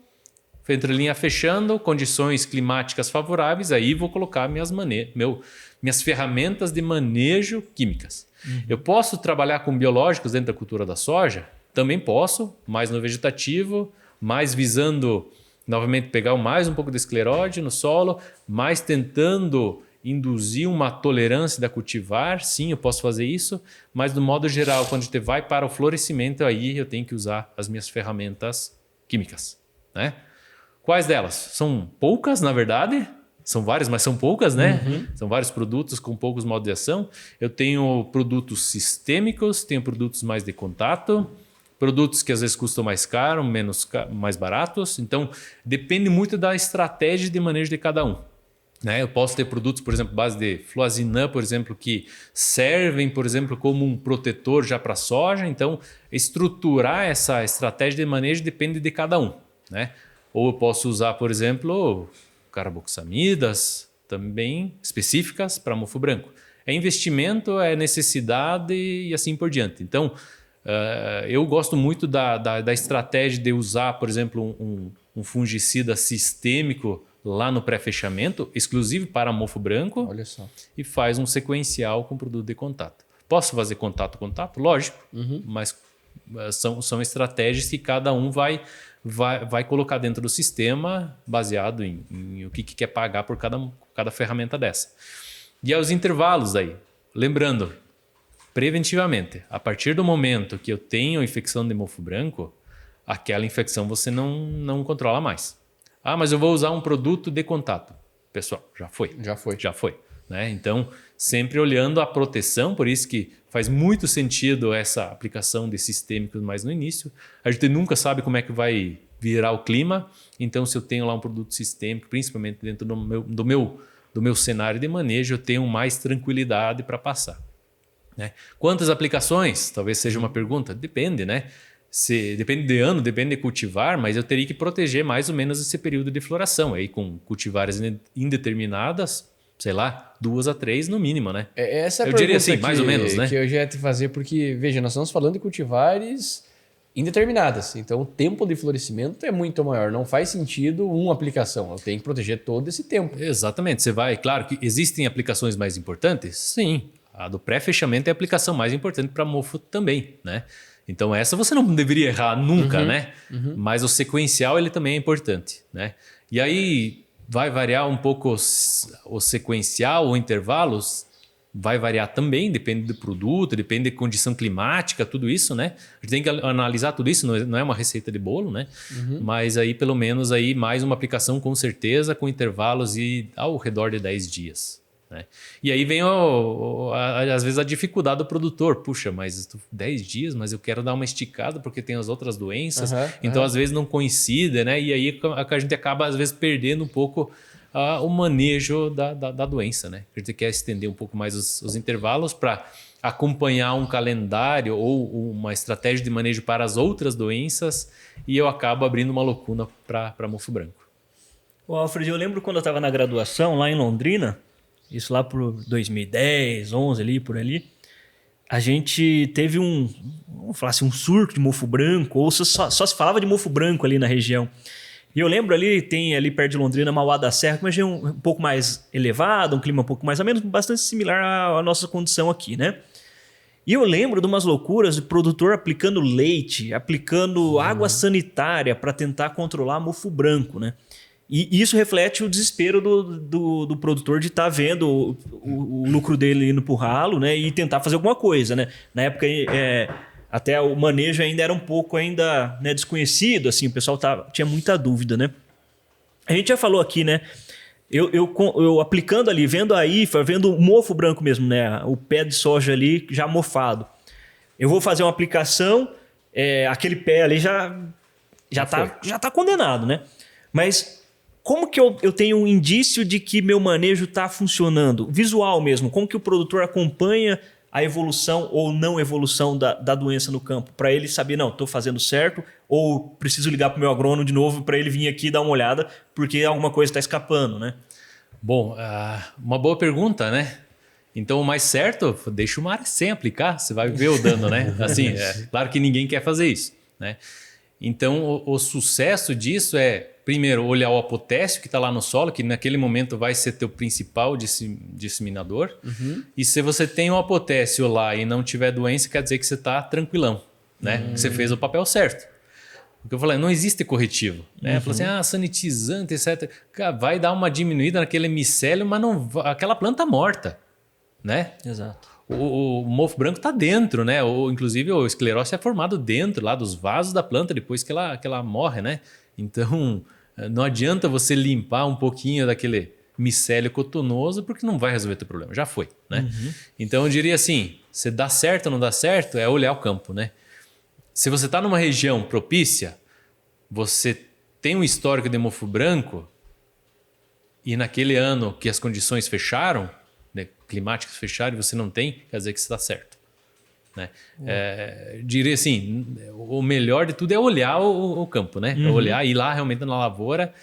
entrelinha fechando, condições climáticas favoráveis, aí vou colocar minhas ferramentas de manejo químicas. Eu posso trabalhar com biológicos dentro da cultura da soja? Também posso, mais no vegetativo, mais visando, novamente, pegar mais um pouco de escleróide no solo, mais tentando induzir uma tolerância da cultivar. Sim, eu posso fazer isso, mas do modo geral, quando a gente vai para o florescimento, aí eu tenho que usar as minhas ferramentas químicas. Né? Quais delas? São poucas, na verdade. São várias, mas são poucas, né? São vários produtos com poucos modos de ação. Eu tenho produtos sistêmicos, tenho produtos mais de contato, produtos que às vezes custam mais caro, mais baratos. Então, depende muito da estratégia de manejo de cada um. Né? Eu posso ter produtos, por exemplo, base de fluazinã, por exemplo, que servem, por exemplo, como um protetor já para a soja. Então, estruturar essa estratégia de manejo depende de cada um. Né? Ou eu posso usar, por exemplo, carboxamidas também específicas para mofo branco. É investimento, é necessidade e assim por diante. Então, eu gosto muito da estratégia de usar, por exemplo, um fungicida sistêmico lá no pré-fechamento, exclusivo para mofo branco.
Olha só.
E faz um sequencial com produto de contato. Posso fazer contato? Lógico, mas são estratégias que cada um vai colocar dentro do sistema baseado em o que quer pagar por cada ferramenta dessa. E aos intervalos aí, lembrando, preventivamente, a partir do momento que eu tenho infecção de mofo branco, aquela infecção você não controla mais. Mas eu vou usar um produto de contato. Pessoal, já foi. Né? Então, sempre olhando a proteção, por isso que faz muito sentido essa aplicação de sistêmicos mais no início. A gente nunca sabe como é que vai virar o clima, então se eu tenho lá um produto sistêmico, principalmente dentro do meu cenário de manejo, eu tenho mais tranquilidade para passar. Né? Quantas aplicações? Talvez seja uma pergunta. Depende, né? Depende de ano, depende de cultivar, mas eu teria que proteger mais ou menos esse período de floração. Aí com cultivares indeterminadas, sei lá, 2 a 3 no mínimo, né?
Essa é a
eu
pergunta
diria assim, mais ou menos, né?
Que eu já ia te fazer, porque, veja, nós estamos falando de cultivares indeterminadas. Então, o tempo de florescimento é muito maior. Não faz sentido uma aplicação. Eu tenho que proteger todo esse tempo.
Exatamente. Claro que existem aplicações mais importantes? Sim. A do pré-fechamento é a aplicação mais importante para mofo também, né? Então, essa você não deveria errar nunca, né? Mas o sequencial, ele também é importante, né? E aí, vai variar um pouco o sequencial ou intervalos? Vai variar também, depende do produto, depende da condição climática, tudo isso, né? A gente tem que analisar tudo isso, não é uma receita de bolo, né? Mas aí, pelo menos, aí, mais uma aplicação com certeza, com intervalos ao redor de 10 dias. Né? E aí vem, às vezes, a dificuldade do produtor. Puxa, mas 10 dias, mas eu quero dar uma esticada porque tem as outras doenças. Então, às vezes, não coincide, né? E aí a gente acaba, às vezes, perdendo um pouco o manejo da doença, né? A gente quer estender um pouco mais os intervalos para acompanhar um calendário ou uma estratégia de manejo para as outras doenças e eu acabo abrindo uma lacuna para mofo branco.
Alfred, eu lembro quando eu estava na graduação lá em Londrina, isso lá por 2010, 11 ali, por ali, a gente teve vamos falar assim, um surto de mofo branco, ou só se falava de mofo branco ali na região. E eu lembro ali, tem ali perto de Londrina, Mauá da Serra, que é uma região um pouco mais elevada, um clima um pouco mais ou menos, bastante similar à nossa condição aqui, né? E eu lembro de umas loucuras de produtor aplicando leite, aplicando água sanitária para tentar controlar mofo branco, né? E isso reflete o desespero do produtor de estar vendo o lucro dele indo pro ralo, né? E tentar fazer alguma coisa, né? Na época, até o manejo ainda era um pouco ainda, né, desconhecido, assim, o pessoal tinha muita dúvida, né? A gente já falou aqui, né? Eu aplicando ali, vendo a IFA, vendo o mofo branco mesmo, né? O pé de soja ali já mofado. Eu vou fazer uma aplicação, aquele pé ali já tá condenado, né? Mas como que eu tenho um indício de que meu manejo está funcionando? Visual mesmo, como que o produtor acompanha a evolução ou não evolução da doença no campo? Para ele saber, não, estou fazendo certo, ou preciso ligar para o meu agrônomo de novo para ele vir aqui dar uma olhada, porque alguma coisa está escapando, né?
Bom, uma boa pergunta, né? Então, o mais certo, deixa uma área sem aplicar, você vai ver o dano, né? Assim, claro que ninguém quer fazer isso, né? Então, o sucesso disso é, primeiro, olhar o apotécio que está lá no solo, que naquele momento vai ser teu principal disseminador. E se você tem um apotécio lá e não tiver doença, quer dizer que você está tranquilão, né? Que você fez o papel certo. Porque eu falei, não existe corretivo. Né? Eu falei assim, sanitizante, etc. Cara, vai dar uma diminuída naquele micélio, mas aquela planta morta, né?
Exato.
O mofo branco está dentro, né? Inclusive, o esclerócio é formado dentro lá dos vasos da planta depois que ela morre, né? Então, não adianta você limpar um pouquinho daquele micélio cotonoso porque não vai resolver o teu problema. Já foi, né? Então, eu diria assim, se dá certo ou não dá certo, é olhar o campo, né? Se você está numa região propícia, você tem um histórico de mofo branco e naquele ano que as condições fecharam, né, climáticas fecharam e você não tem, quer dizer que você está certo. Né? Diria assim, o melhor de tudo é olhar o campo, né? Olhar, ir lá realmente na lavoura.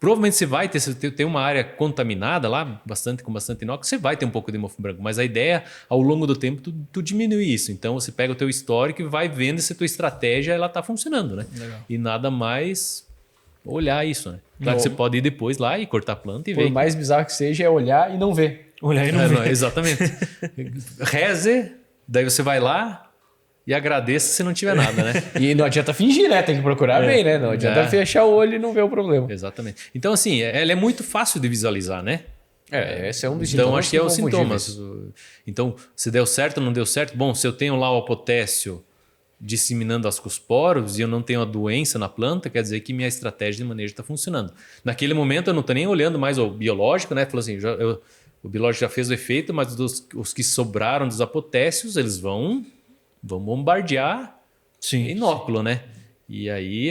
Provavelmente você vai ter uma área contaminada lá, com bastante inox, você vai ter um pouco de mofo branco, mas a ideia, ao longo do tempo, tu diminuir isso. Então você pega o teu histórico e vai vendo se a tua estratégia ela está funcionando, né? Legal. E nada mais olhar isso, né? Claro que você pode ir depois lá e cortar a planta e ver.
Por mais bizarro que seja, é olhar e não ver.
Olhar e não ver.
Não, exatamente. Reze, daí você vai lá e agradeça se não tiver nada, né?
E não adianta fingir, né? Tem que procurar bem, né? Não adianta fechar o olho e não ver o problema.
Exatamente. Então, assim, ela é muito fácil de visualizar, né?
Esse é um dos
sintomas. Então, acho que é os
inconfundíveis.
sintomas. Então, se deu certo ou não deu certo, bom, se eu tenho lá o potássio disseminando as ascosporos e eu não tenho a doença na planta, quer dizer que minha estratégia de manejo está funcionando. Naquele momento, eu não estou nem olhando mais o biológico, né? Falou assim, o biológico já fez o efeito, mas os que sobraram dos apotécios, eles vão bombardear inóculo, né? E aí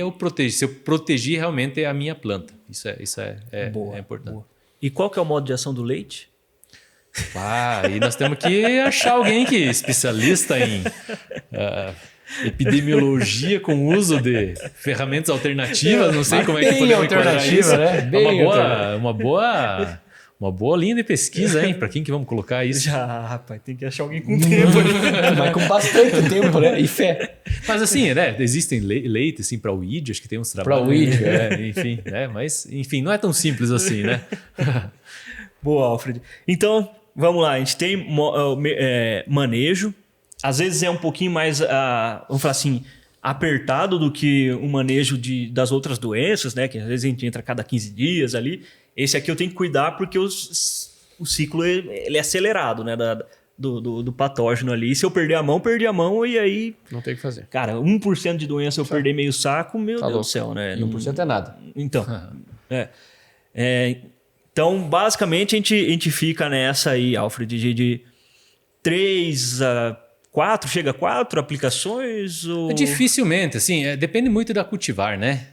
se eu proteger realmente a minha planta. Isso é importante. Boa.
E qual que é o modo de ação do leite?
E nós temos que achar alguém que é especialista em epidemiologia com uso de ferramentas alternativas. Não sei como é que podemos enquadrar isso.
Né?
Uma boa linha de pesquisa, hein? Para quem que vamos colocar isso?
Já, rapaz, tem que achar alguém com tempo.
Mas com bastante tempo, né? E fé.
Mas assim, né? Existem leites assim, para o ID, acho que tem uns trabalhos.
Para o ID,
enfim, né? Mas, enfim, não é tão simples assim, né?
Boa, Alfred. Então, vamos lá. A gente tem manejo. Às vezes é um pouquinho mais, vamos falar assim, apertado do que o manejo das outras doenças, né? Que às vezes a gente entra a cada 15 dias ali. Esse aqui eu tenho que cuidar porque o ciclo ele é acelerado, né? Do patógeno ali. Se eu perdi a mão e aí...
Não tem o que fazer.
Cara, 1% de doença eu perder meio saco, meu Deus do céu, né?
1% é nada.
Então, então, basicamente, a gente fica nessa aí, Alfred, de 3 a 4, chega a 4 aplicações? Ou...
Dificilmente, assim, depende muito da cultivar, né?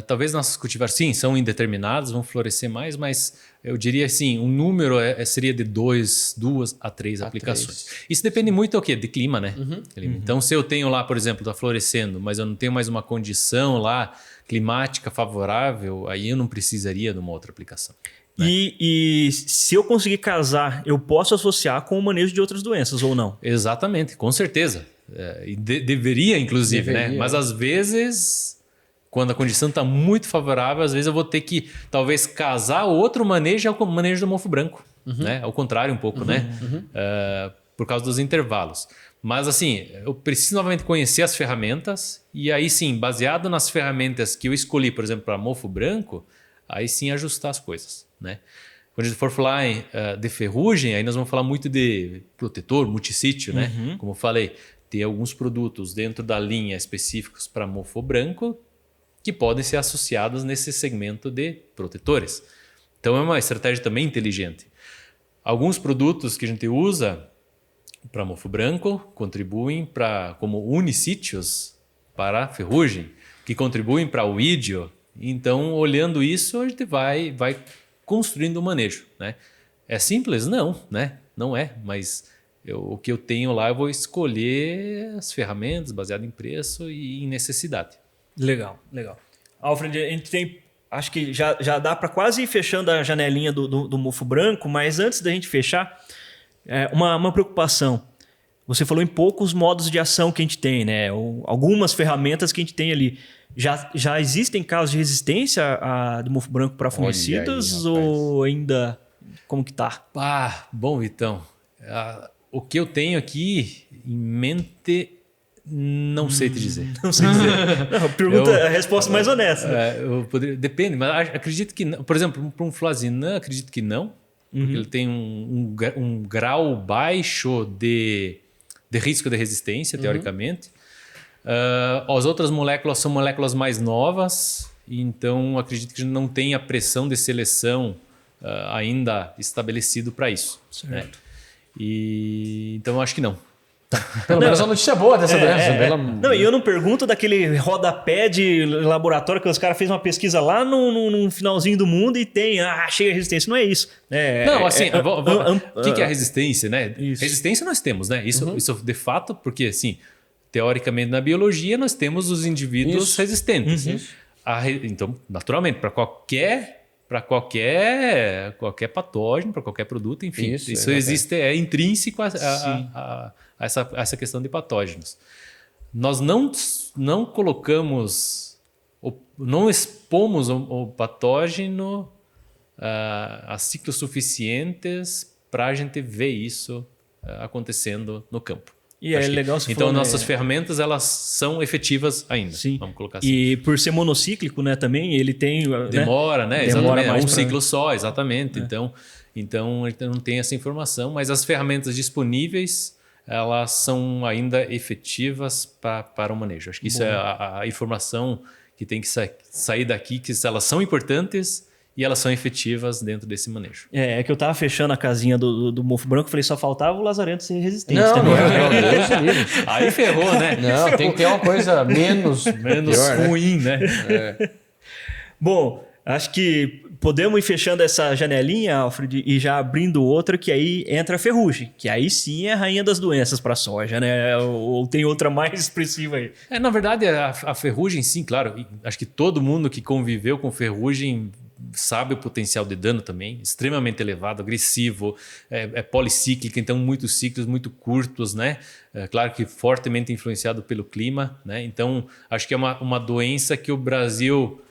Talvez nossas cultivares, sim, são indeterminadas, vão florescer mais, mas eu diria assim, um número seria de 2 a 3 aplicações. Isso depende muito do quê? De clima, né? Então, se eu tenho lá, por exemplo, está florescendo, mas eu não tenho mais uma condição lá climática favorável, aí eu não precisaria de uma outra aplicação. Né?
E se eu conseguir casar, eu posso associar com o manejo de outras doenças ou não?
Exatamente, com certeza. E deveria, inclusive, né? Mas às vezes... Quando a condição está muito favorável, às vezes eu vou ter que, talvez, casar o outro manejo ao manejo do mofo branco. Né? Ao contrário um pouco, né? por causa dos intervalos. Mas assim, eu preciso novamente conhecer as ferramentas e aí sim, baseado nas ferramentas que eu escolhi, por exemplo, para mofo branco, aí sim ajustar as coisas, né? Quando a gente for falar de ferrugem, aí nós vamos falar muito de protetor, multissítio, né? Como eu falei, tem alguns produtos dentro da linha específicos para mofo branco que podem ser associados nesse segmento de protetores. Então é uma estratégia também inteligente. Alguns produtos que a gente usa para mofo branco contribuem como unicítios para a ferrugem, que contribuem para o ídio. Então, olhando isso, a gente vai construindo um manejo, né? É simples? Não, né? Não é, mas o que eu tenho lá, eu vou escolher as ferramentas baseado em preço e em necessidade.
Legal. Alfred, a gente tem... Acho que já dá para quase ir fechando a janelinha do mofo branco, mas antes da gente fechar, uma preocupação. Você falou em poucos modos de ação que a gente tem, né? Algumas ferramentas que a gente tem ali. Já existem casos de resistência do mofo branco para fungicidas ou ainda... Como que tá?
Bom, Vitão, o que eu tenho aqui em mente... Não sei te dizer.
Não sei dizer. Não, pergunta a resposta mais honesta.
Depende, mas acredito que não. Por exemplo, para um flazinã, acredito que não. Porque ele tem um grau baixo de risco de resistência, teoricamente. As outras moléculas são moléculas mais novas, então acredito que não tem a pressão de seleção ainda estabelecido para isso.
Certo.
Né? Então acho que não.
Pelo menos uma notícia boa dessa doença.
Não, e eu não pergunto daquele rodapé de laboratório que os caras fez uma pesquisa lá no finalzinho do mundo e tem, chega a resistência. Não é isso.
O que é a resistência, né? Isso. Resistência nós temos, né? Isso de fato, porque assim, teoricamente na biologia nós temos os indivíduos resistentes. Então, naturalmente, para qualquer patógeno, para qualquer produto, enfim. Isso existe, é intrínseco a essa questão de patógenos. Nós não colocamos, não expomos o patógeno a ciclos suficientes para a gente ver isso acontecendo no campo.
E é legal se
Então, nossas ferramentas, elas são efetivas ainda.
Sim.
Vamos colocar assim.
E por ser monocíclico, né, também, ele tem...
Demora, né? Exatamente.
Mais
ciclo só, exatamente. Então, a gente não tem essa informação, mas as ferramentas disponíveis, elas são ainda efetivas para o manejo. Acho que isso é a informação que tem que sair daqui, que elas são importantes e elas são efetivas dentro desse manejo.
É que eu tava fechando a casinha do mofo branco, falei, só faltava o lazarento ser resistente.
Não,
também.
não.
Aí ferrou, né?
Não, tem que ter uma coisa menos pior,
ruim, né?
Bom, acho que podemos ir fechando essa janelinha, Alfred, e já abrindo outra, que aí entra a ferrugem, que aí sim é a rainha das doenças para a soja, né? Ou tem outra mais expressiva aí?
Na verdade, a ferrugem, sim, claro. Acho que todo mundo que conviveu com ferrugem sabe o potencial de dano também, extremamente elevado, agressivo, é policíclica, então muitos ciclos muito curtos, né? Claro que fortemente influenciado pelo clima, né? Então, acho que é uma doença que o Brasil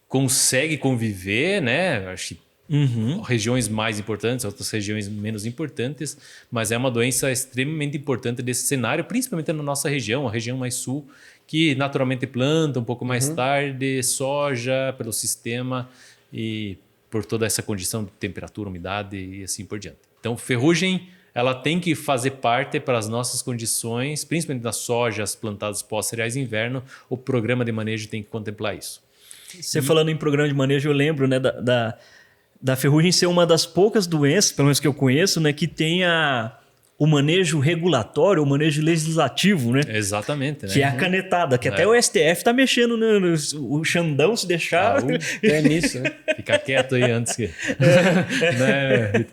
consegue conviver, né? Acho que regiões mais importantes, outras regiões menos importantes, mas é uma doença extremamente importante desse cenário, principalmente na nossa região, a região mais sul, que naturalmente planta um pouco mais tarde soja pelo sistema e por toda essa condição de temperatura, umidade e assim por diante. Então, ferrugem, ela tem que fazer parte para as nossas condições, principalmente nas sojas plantadas pós-cereais inverno, o programa de manejo tem que contemplar isso.
Você falando em programa de manejo, eu lembro, né, da ferrugem ser uma das poucas doenças, pelo menos que eu conheço, né, que tenha o manejo regulatório, o manejo legislativo, né?
Exatamente. Né?
Que é a canetada, que até o STF está mexendo o Xandão, se deixar.
É nisso, né?
Fica quieto aí antes que... né?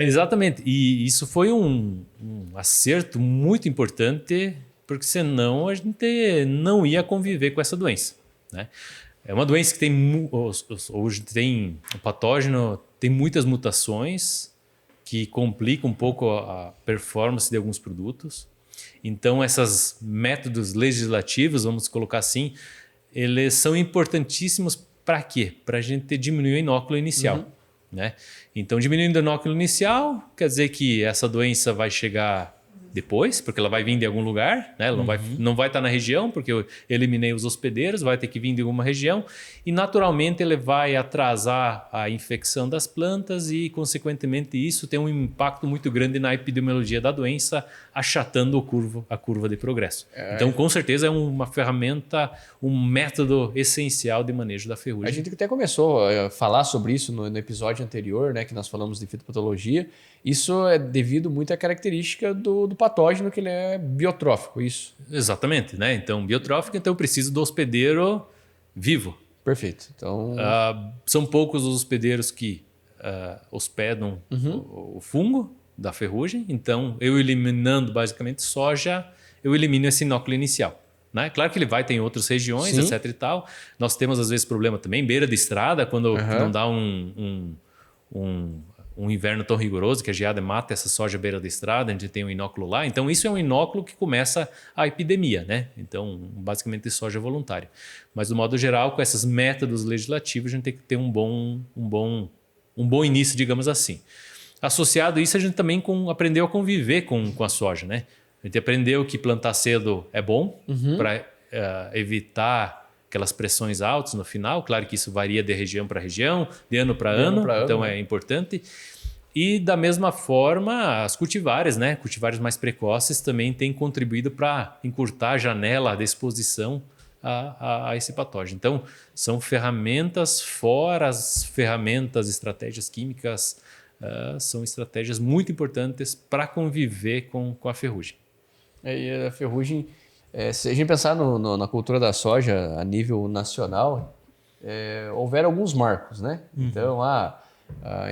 Exatamente. E isso foi um acerto muito importante, porque senão a gente não ia conviver com essa doença, né? É uma doença que hoje tem o patógeno, tem muitas mutações que complicam um pouco a performance de alguns produtos. Então, esses métodos legislativos, vamos colocar assim, eles são importantíssimos para quê? Para a gente diminuir o inóculo inicial. né? Então, diminuindo o inóculo inicial, quer dizer que essa doença vai chegar depois, porque ela vai vir de algum lugar, né? Ela não vai estar na região, porque eu eliminei os hospedeiros, vai ter que vir de alguma região, e naturalmente ele vai atrasar a infecção das plantas e, consequentemente, isso tem um impacto muito grande na epidemiologia da doença, achatando a curva de progresso. Então, com certeza, é uma ferramenta, um método essencial de manejo da ferrugem.
A gente até começou a falar sobre isso no episódio anterior, né, que nós falamos de fitopatologia. Isso é devido muito à característica do patógeno, que ele é biotrófico, isso.
Exatamente, né? Então, biotrófico, então eu preciso do hospedeiro vivo.
Perfeito. Então,
são poucos os hospedeiros que hospedam o fungo da ferrugem. Então, eu eliminando basicamente soja, eu elimino esse inóculo inicial. Né? Claro que ele vai ter em outras regiões,
Sim.
etc. e tal. Nós temos, às vezes, problema também, beira de estrada, quando não dá um inverno tão rigoroso que a geada mata essa soja à beira da estrada, a gente tem um inóculo lá. Então, isso é um inóculo que começa a epidemia, né? Então, basicamente, soja voluntária. Mas, do modo geral, com esses métodos legislativos, a gente tem que ter um bom início, digamos assim. Associado a isso, a gente também aprendeu a conviver com a soja, né? A gente aprendeu que plantar cedo é bom para evitar aquelas pressões altas no final. Claro que isso varia de região para região, de ano para ano, então é importante. E da mesma forma, as cultivares, né? Cultivares mais precoces também têm contribuído para encurtar a janela de exposição a esse patógeno. Então, são ferramentas fora as ferramentas, estratégias químicas, são estratégias muito importantes para conviver com a ferrugem.
E a ferrugem, se a gente pensar na cultura da soja a nível nacional, houveram alguns marcos, né? Então, a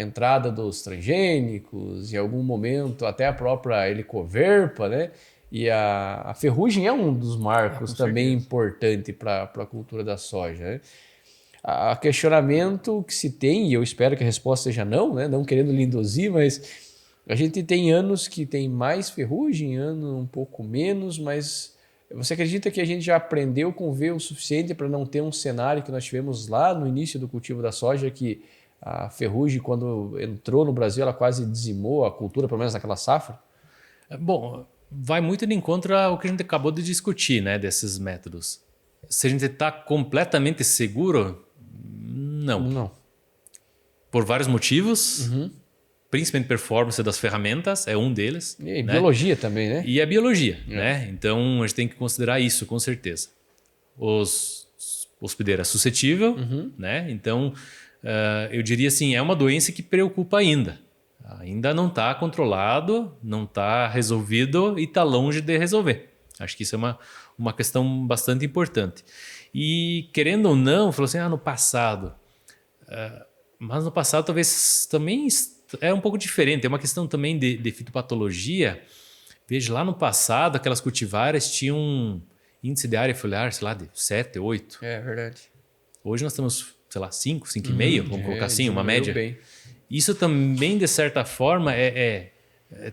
entrada dos transgênicos, em algum momento até a própria helicoverpa, né? E a ferrugem é um dos marcos também importante para a cultura da soja, né? A questionamento que se tem, e eu espero que a resposta seja não, né? Não querendo lhe induzir, mas a gente tem anos que tem mais ferrugem, ano um pouco menos, mas você acredita que a gente já aprendeu com V o suficiente para não ter um cenário que nós tivemos lá no início do cultivo da soja, que a ferrugem, quando entrou no Brasil, ela quase dizimou a cultura, pelo menos naquela safra?
Bom, vai muito de encontro ao que a gente acabou de discutir, né, desses métodos. Se a gente está completamente seguro, não. Por vários motivos, principalmente performance das ferramentas, é um deles.
E biologia também, né?
E a biologia, né? Então, a gente tem que considerar isso, com certeza. Os hospedeiro é suscetível, né? Então, eu diria assim, é uma doença que preocupa ainda. Ainda não está controlado, não está resolvido e está longe de resolver. Acho que isso é uma questão bastante importante. E, querendo ou não, falou assim, no passado. Mas no passado talvez também é um pouco diferente. É uma questão também de fitopatologia. Veja, lá no passado, aquelas cultivares tinham um índice de área foliar, sei lá, de 7, 8.
É verdade.
Hoje nós temos, sei lá, 5, 5,5, vamos colocar assim, uma média.
Bem.
Isso também, de certa forma,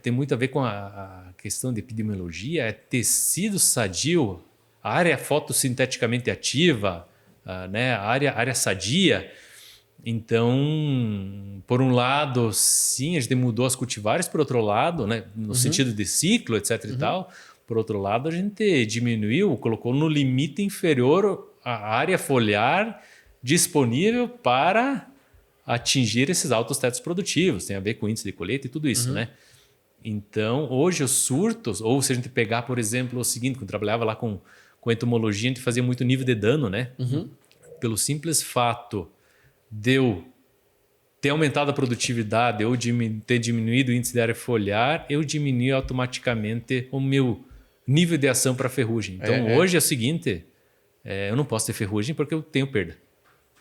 tem muito a ver com a questão de epidemiologia. É tecido sadio, a área fotossinteticamente ativa, né, a área sadia. Então, por um lado, sim, a gente mudou as cultivares, por outro lado, né, no sentido de ciclo, etc. e tal, por outro lado, a gente diminuiu, colocou no limite inferior a área foliar disponível para atingir esses altos tetos produtivos, tem a ver com índice de colheita e tudo isso, né? Então, hoje os surtos, ou se a gente pegar, por exemplo, o seguinte, quando eu trabalhava lá com entomologia, a gente fazia muito nível de dano, né? Pelo simples fato de eu ter aumentado a produtividade ou ter diminuído o índice de área foliar, eu diminui automaticamente o meu nível de ação para ferrugem. Então, hoje é o seguinte, eu não posso ter ferrugem porque eu tenho perda.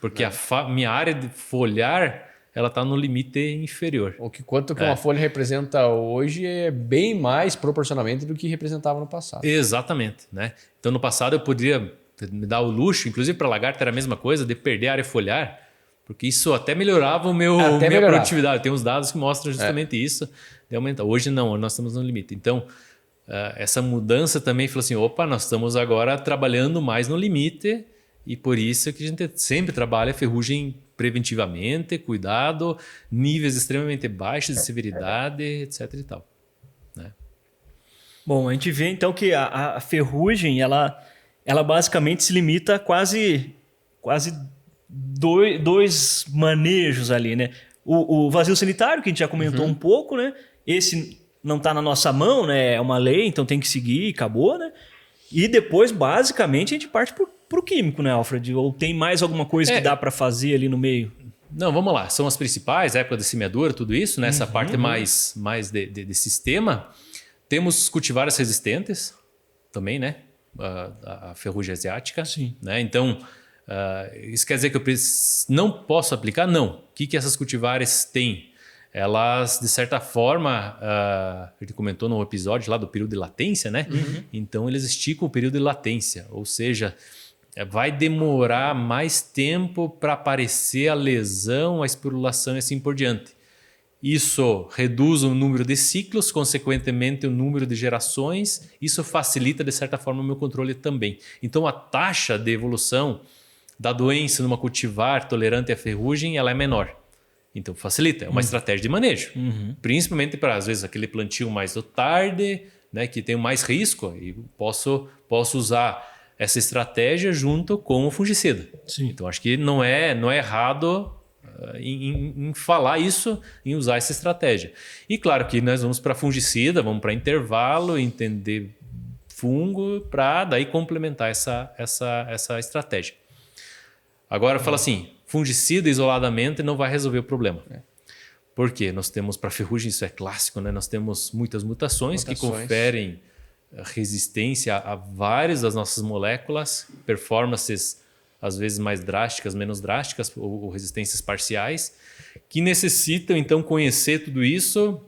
Porque minha área de foliar, ela está no limite inferior.
Quanto que uma folha representa hoje é bem mais proporcionalmente do que representava no passado.
Exatamente, né? Então, no passado eu poderia me dar o luxo, inclusive para lagarta era a mesma coisa, de perder a área foliar, porque isso até melhorava minha produtividade. Tem uns dados que mostram justamente isso, de aumentar. Hoje não, nós estamos no limite. Então, essa mudança também falou assim, nós estamos agora trabalhando mais no limite, e por isso que a gente sempre trabalha ferrugem preventivamente, cuidado, níveis extremamente baixos de severidade, etc. e tal. Né?
Bom, a gente vê então que a ferrugem, ela basicamente se limita a quase dois manejos ali, né? O vazio sanitário, que a gente já comentou um pouco, né? Esse não está na nossa mão, né? É uma lei, então tem que seguir e acabou, né? E depois, basicamente, a gente parte pro químico, né, Alfred? Ou tem mais alguma coisa que dá para fazer ali no meio?
Não, vamos lá. São as principais, a época da semeadura, tudo isso, né? Essa parte mais de sistema. Temos cultivares resistentes também, né? A ferrugem asiática.
Sim.
Né? Então, isso quer dizer que eu não posso aplicar? Não. O que essas cultivares têm? Elas, de certa forma, a gente comentou no episódio lá do período de latência, né? Então, eles esticam o período de latência. Ou seja, vai demorar mais tempo para aparecer a lesão, a esporulação e assim por diante. Isso reduz o número de ciclos, consequentemente o número de gerações. Isso facilita, de certa forma, o meu controle também. Então, a taxa de evolução da doença numa cultivar tolerante à ferrugem ela é menor. Então, facilita. É uma estratégia de manejo. Principalmente para, às vezes, aquele plantio mais do tarde, né, que tem mais risco. E posso usar essa estratégia junto com o fungicida.
Sim.
Então, acho que não é errado em falar isso, em usar essa estratégia. E claro que nós vamos para fungicida, vamos para intervalo, entender fungo, para daí complementar essa estratégia. Agora, fala assim, fungicida isoladamente não vai resolver o problema. Por quê? Nós temos, para ferrugem, isso é clássico, né? Nós temos muitas mutações que conferem resistência a várias das nossas moléculas, performances às vezes mais drásticas, menos drásticas, ou resistências parciais, que necessitam, então, conhecer tudo isso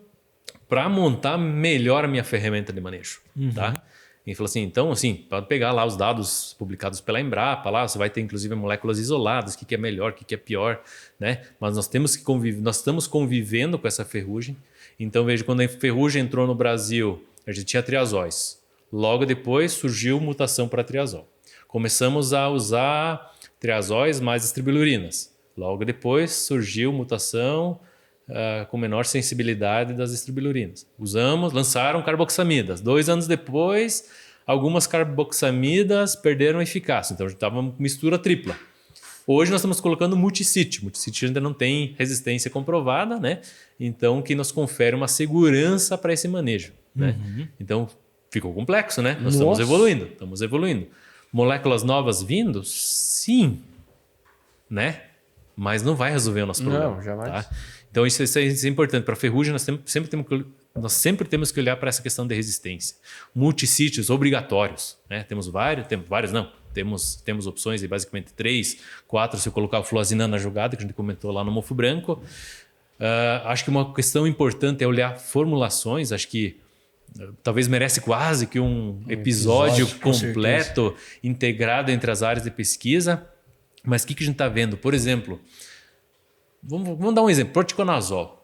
para montar melhor a minha ferramenta de manejo. Tá? E falou assim, então, assim, pode pegar lá os dados publicados pela Embrapa, lá você vai ter, inclusive, moléculas isoladas, o que é melhor, o que é pior, né? Mas nós temos que conviver, nós estamos convivendo com essa ferrugem. Então, veja, quando a ferrugem entrou no Brasil, a gente tinha triazóis. Logo depois, surgiu mutação para triazol. Começamos a usar triazóis mais estribilurinas. Logo depois surgiu mutação com menor sensibilidade das estribilurinas. Lançaram carboxamidas. 2 anos depois, algumas carboxamidas perderam eficácia. Então, a gente estava uma mistura tripla. Hoje nós estamos colocando multisítio. Multisítio ainda não tem resistência comprovada, né? Então, que nos confere uma segurança para esse manejo. Né? Então, ficou complexo, né? Nós estamos evoluindo. Moléculas novas vindo? Sim. Né? Mas não vai resolver o nosso problema.
Não, jamais.
Tá? Então, isso é importante. Para a ferrugem, nós sempre temos que olhar para essa questão de resistência. Multissítios obrigatórios. Né? Temos vários não. Temos opções de basicamente 3, 4, se eu colocar o fluozinano na jogada, que a gente comentou lá no mofo branco. Acho que uma questão importante é olhar formulações. Acho que talvez merece quase que um episódio completo, integrado entre as áreas de pesquisa. Mas o que a gente está vendo? Por exemplo, vamos dar um exemplo, proticonazol.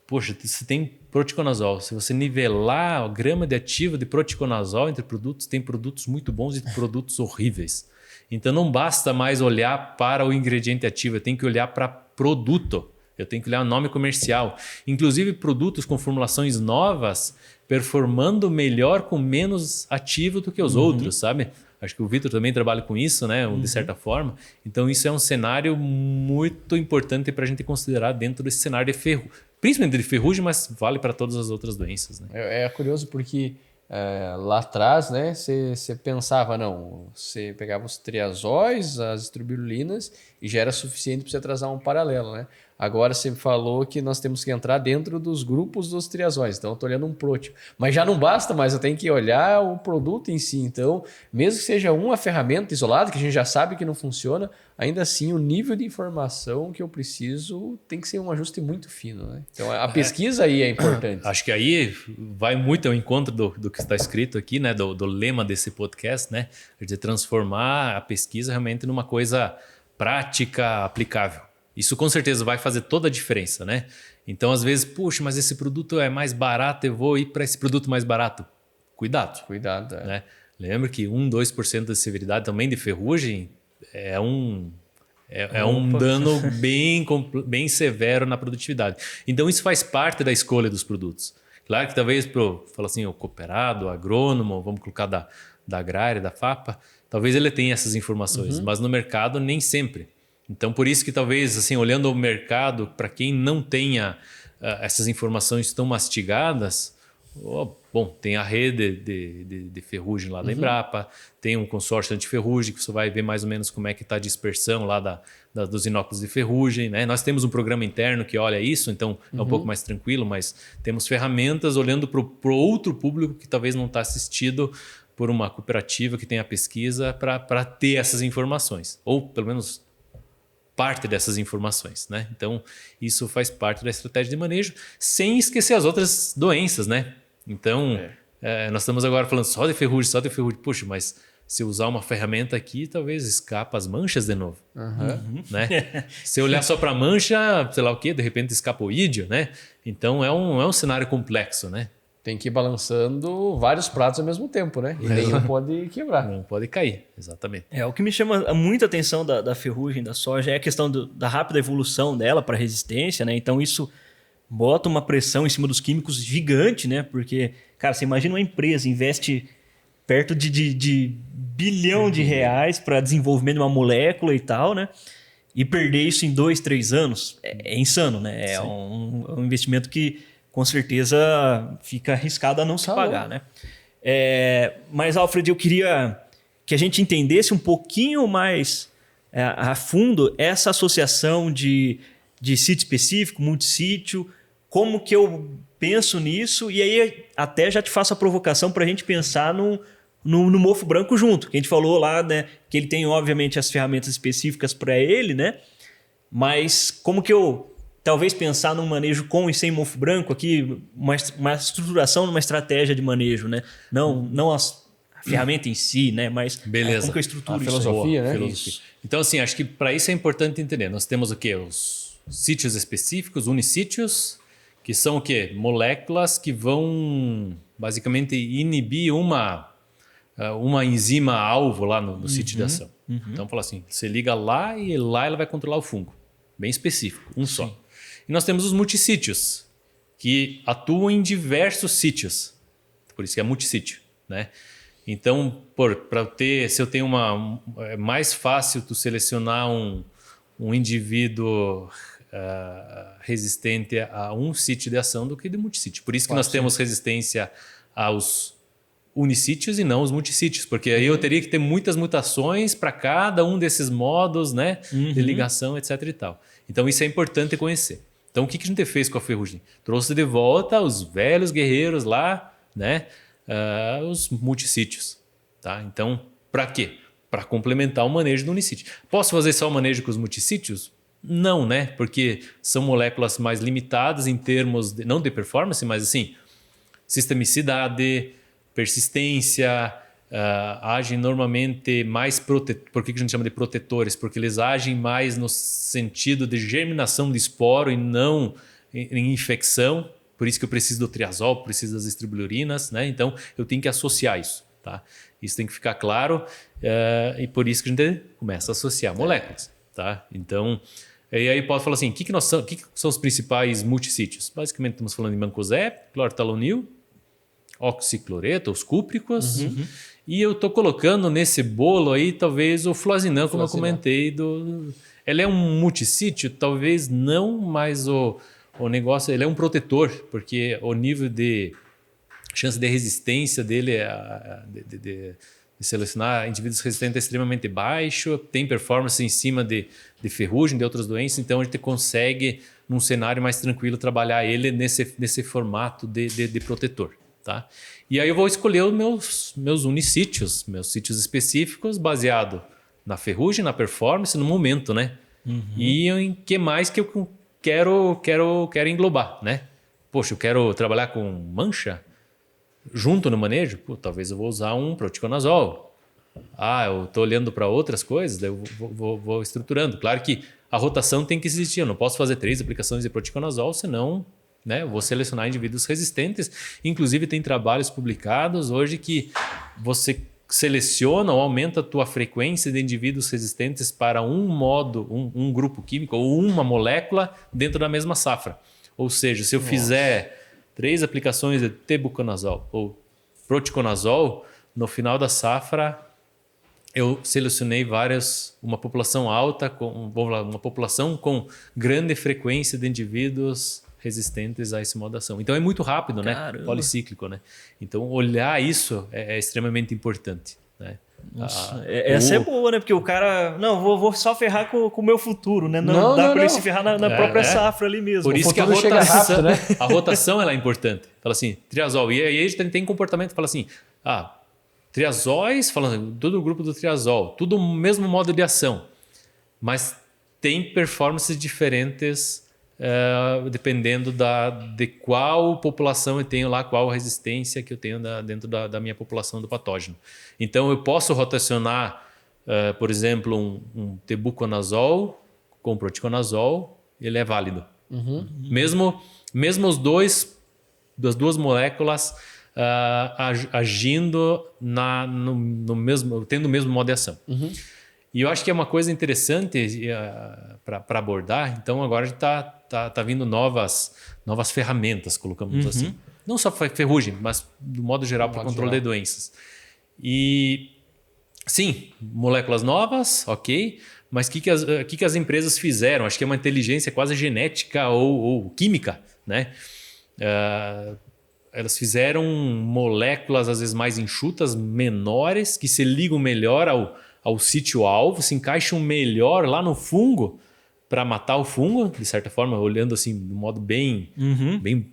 Poxa, você tem proticonazol. Se você nivelar a grama de ativo de proticonazol entre produtos, tem produtos muito bons e produtos horríveis. Então não basta mais olhar para o ingrediente ativo, eu tenho que olhar para produto. Eu tenho que olhar o nome comercial. Inclusive produtos com formulações novas performando melhor com menos ativo do que os outros, sabe? Acho que o Vitor também trabalha com isso, né? De certa forma. Então isso é um cenário muito importante para a gente considerar dentro desse cenário de ferrugem. Principalmente de ferrugem, mas vale para todas as outras doenças. Né?
É curioso porque lá atrás, né, você pensava, não, você pegava os triazóis, as estrobilulinas e já era suficiente para você traçar um paralelo, né? Agora você falou que nós temos que entrar dentro dos grupos dos triazóis, então eu estou olhando um prótipo. Mas já não basta mais, eu tenho que olhar o produto em si. Então, mesmo que seja uma ferramenta isolada, que a gente já sabe que não funciona, ainda assim o nível de informação que eu preciso tem que ser um ajuste muito fino. Né? Então, a pesquisa aí é importante.
Acho que aí vai muito ao encontro do que está escrito aqui, né? do lema desse podcast, né? De transformar a pesquisa realmente numa coisa prática, aplicável. Isso com certeza vai fazer toda a diferença, né? Então, às vezes, puxa, mas esse produto é mais barato, eu vou ir para esse produto mais barato. Cuidado.
Cuidado,
né? Lembra que 1-2% de severidade também de ferrugem é É um dano bem severo na produtividade. Então, isso faz parte da escolha dos produtos. Claro que talvez fala assim, o cooperado, o agrônomo, vamos colocar da agrária, da FAPA, talvez ele tenha essas informações, mas no mercado nem sempre. Então, por isso que talvez, assim, olhando o mercado, para quem não tenha essas informações tão mastigadas, bom, tem a rede de ferrugem lá da Embrapa, tem um consórcio antiferrugem, que você vai ver mais ou menos como é que está a dispersão lá dos inóculos de ferrugem, né? Nós temos um programa interno que olha isso, então é um pouco mais tranquilo, mas temos ferramentas olhando para o outro público que talvez não está assistido por uma cooperativa que tem a pesquisa para ter essas informações, ou pelo menos parte dessas informações, né? Então, isso faz parte da estratégia de manejo, sem esquecer as outras doenças, né? Então, nós estamos agora falando só de ferrugem. Puxa, mas se eu usar uma ferramenta aqui, talvez escapa as manchas de novo. Né? Se eu olhar só para a mancha, sei lá o quê, de repente escapa o ídio, né? Então, é um cenário complexo, né?
Tem que ir balançando vários pratos ao mesmo tempo, né? E nenhum pode quebrar.
Não pode cair, exatamente.
O que me chama muita atenção da ferrugem da soja é a questão da rápida evolução dela para resistência, né? Então isso bota uma pressão em cima dos químicos gigante, né? Porque, cara, você imagina uma empresa investe perto de bilhão de reais para desenvolvimento de uma molécula e tal, né? E perder isso em 2, 3 anos é insano, né? É um investimento que com certeza fica arriscado a não se pagar, né? Mas, Alfred, eu queria que a gente entendesse um pouquinho mais a fundo essa associação de sítio específico, multissítio, como que eu penso nisso, e aí até já te faço a provocação para a gente pensar no mofo branco junto, que a gente falou lá, né, que ele tem obviamente as ferramentas específicas para ele, né? Mas como que eu talvez pensar num manejo com e sem mofo branco aqui, uma estruturação numa estratégia de manejo, né? Não a ferramenta em si, né? Mas como que eu estruturo
a
isso?
Filosofia, né?
Filosofia. Então, assim, acho que para isso é importante entender. Nós temos o quê? Os sítios específicos, unissítios, que são o quê? Moléculas que vão basicamente inibir uma enzima alvo lá no sítio de ação. Então, fala assim, você liga lá e lá ela vai controlar o fungo. Bem específico, só. E nós temos os multissítios, que atuam em diversos sítios. Por isso que é multissítio, né? Então, se eu tenho é mais fácil tu selecionar um indivíduo resistente a um sítio de ação do que de multissítio. Por isso que nós temos resistência aos unissítios e não os multissítios, porque aí eu teria que ter muitas mutações para cada um desses modos, né, de ligação, etc. e tal. Então, isso é importante conhecer. Então, o que a gente fez com a ferrugem? Trouxe de volta os velhos guerreiros lá, né? Os multissítios. Tá? Então, para quê? Para complementar o manejo do unicídio. Posso fazer só o manejo com os multissítios? Não, né? Porque são moléculas mais limitadas em termos, não de performance, mas assim, sistemicidade, persistência, agem normalmente mais por que a gente chama de protetores? Porque eles agem mais no sentido de germinação de esporo e não em infecção. Por isso que eu preciso do triazol, preciso das estribilurinas, né? Então eu tenho que associar isso, tá? Isso tem que ficar claro e por isso que a gente começa a associar moléculas, tá? Então, e aí pode falar assim, o que são os principais multissítios? Basicamente estamos falando de mancozeb, clortalonil, oxicloreto, os cúpricos. E eu estou colocando nesse bolo aí talvez o fluazinão, como eu comentei. Ele é um multissítio? Talvez não, mas o negócio ele é um protetor, porque o nível de chance de resistência dele de selecionar indivíduos resistentes é extremamente baixo, tem performance em cima de ferrugem, de outras doenças, então a gente consegue, num cenário mais tranquilo, trabalhar ele nesse formato de protetor. Tá? E aí eu vou escolher os meus unissítios, meus sítios específicos, baseado na ferrugem, na performance, no momento, né? E em que mais que eu quero englobar, né? Poxa, eu quero trabalhar com mancha junto no manejo? Pô, talvez eu vou usar um proticonazol. Eu estou olhando para outras coisas, daí eu vou estruturando. Claro que a rotação tem que existir, eu não posso fazer 3 aplicações de proticonazol, senão... né? Eu vou selecionar indivíduos resistentes. Inclusive, tem trabalhos publicados hoje que você seleciona ou aumenta a tua frequência de indivíduos resistentes para um grupo químico ou uma molécula dentro da mesma safra. Ou seja, se eu fizer 3 aplicações de tebuconazol ou proticonazol, no final da safra eu selecionei uma população alta, uma população com grande frequência de indivíduos resistentes a essa modo de ação. Então é muito rápido, né? Policíclico, né? Então olhar isso é extremamente importante, né?
Nossa, essa é boa, né? Porque o cara, não, vou só ferrar com o meu futuro, né? Não dá para ele se ferrar na própria safra ali mesmo.
Por isso que a rotação, rápido, né? A rotação ela é importante. Fala assim, triazol. E aí a gente tem comportamento, fala assim, triazóis, falando todo o grupo do triazol, tudo o mesmo modo de ação, mas tem performances diferentes dependendo de qual população eu tenho lá, qual resistência que eu tenho dentro da minha população do patógeno. Então eu posso rotacionar, por exemplo, um tebuconazol com proticonazol, ele é válido. Mesmo das duas moléculas agindo no mesmo, tendo o mesmo modo de ação. E eu acho que é uma coisa interessante para abordar. Então agora a gente tá vindo novas ferramentas, colocamos assim. Não só ferrugem, mas do modo geral para controle de doenças. E sim, moléculas novas, ok. Mas o que as empresas fizeram? Acho que é uma inteligência quase genética ou química, né? Elas fizeram moléculas às vezes mais enxutas, menores, que se ligam melhor ao sítio-alvo, se encaixam melhor lá no fungo para matar o fungo, de certa forma, olhando assim de um modo bem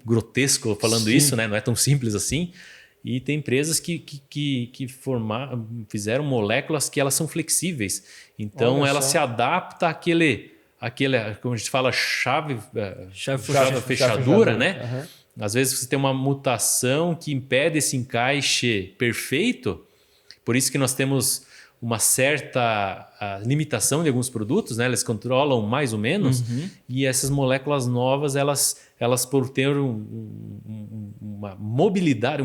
grotesco falando isso, né? Não é tão simples assim. E tem empresas que fizeram moléculas que elas são flexíveis. Então ela se adapta àquele, como a gente fala, chave fechadura, né? Às vezes você tem uma mutação que impede esse encaixe perfeito. Por isso que nós temos uma certa limitação de alguns produtos, né? Eles controlam mais ou menos. E essas moléculas novas, elas por ter uma mobilidade,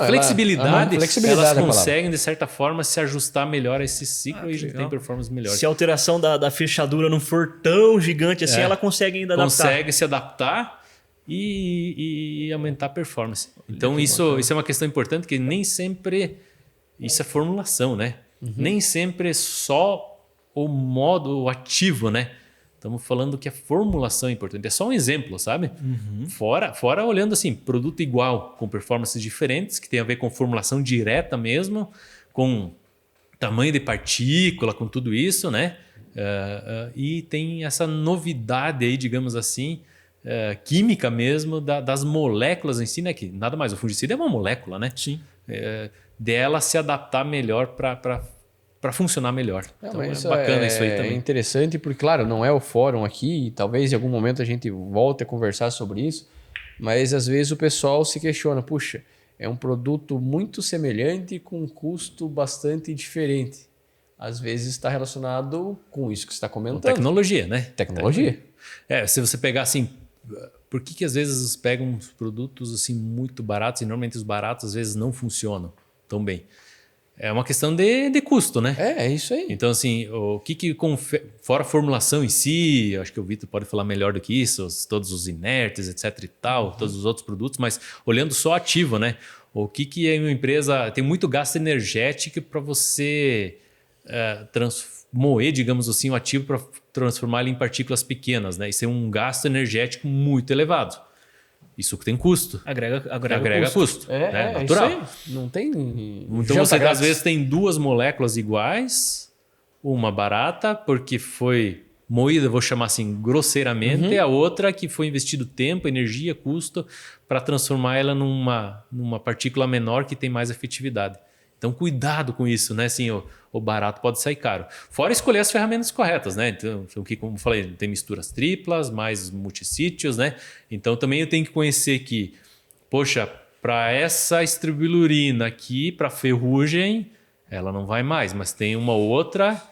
flexibilidade, elas conseguem, de certa forma, se ajustar melhor a esse ciclo e a gente tem performance melhor.
Se a alteração da fechadura não for tão gigante assim, ela consegue ainda adaptar.
Consegue se adaptar e aumentar a performance. Então isso é uma questão importante, que nem sempre isso é formulação, né? Nem sempre é só o modo ativo, né? Estamos falando que a formulação é importante. É só um exemplo, sabe? Fora olhando assim, produto igual, com performances diferentes, que tem a ver com formulação direta mesmo, com tamanho de partícula, com tudo isso, né? E tem essa novidade aí, digamos assim, química mesmo, das moléculas em si, né? Que nada mais, o fungicida é uma molécula, né?
Sim.
Dela se adaptar melhor para funcionar melhor. Então é bacana isso aí também.
É interessante porque, claro, não é o fórum aqui, e talvez em algum momento a gente volte a conversar sobre isso, mas às vezes o pessoal se questiona, puxa, é um produto muito semelhante com um custo bastante diferente. Às vezes está relacionado com isso que você está comentando.
Com tecnologia, né?
Tecnologia.
Se você pegar assim, por que às vezes pegam uns produtos assim muito baratos e normalmente os baratos às vezes não funcionam tão bem? É uma questão de custo, né?
É isso aí.
Então, assim, fora a formulação em si, acho que o Vitor pode falar melhor do que isso, todos os inertes, etc e tal, todos os outros produtos, mas olhando só ativo, né? O que é uma empresa... Tem muito gasto energético para você moer, digamos assim, o ativo para transformar ele em partículas pequenas, né? Isso é um gasto energético muito elevado. Isso tem custo. Agrega custo.
É
natural.
Isso aí. Não tem.
Então você às vezes tem duas moléculas iguais, uma barata, porque foi moída, vou chamar assim, grosseiramente, e a outra que foi investido tempo, energia, custo, para transformar ela numa partícula menor que tem mais efetividade. Então, cuidado com isso, né? Assim, o barato pode sair caro. Fora escolher as ferramentas corretas, né? Então, como eu falei, tem misturas triplas, mais multissítios, né? Então, também eu tenho que conhecer que, poxa, para essa estrobilurina aqui, para ferrugem, ela não vai mais, mas tem uma outra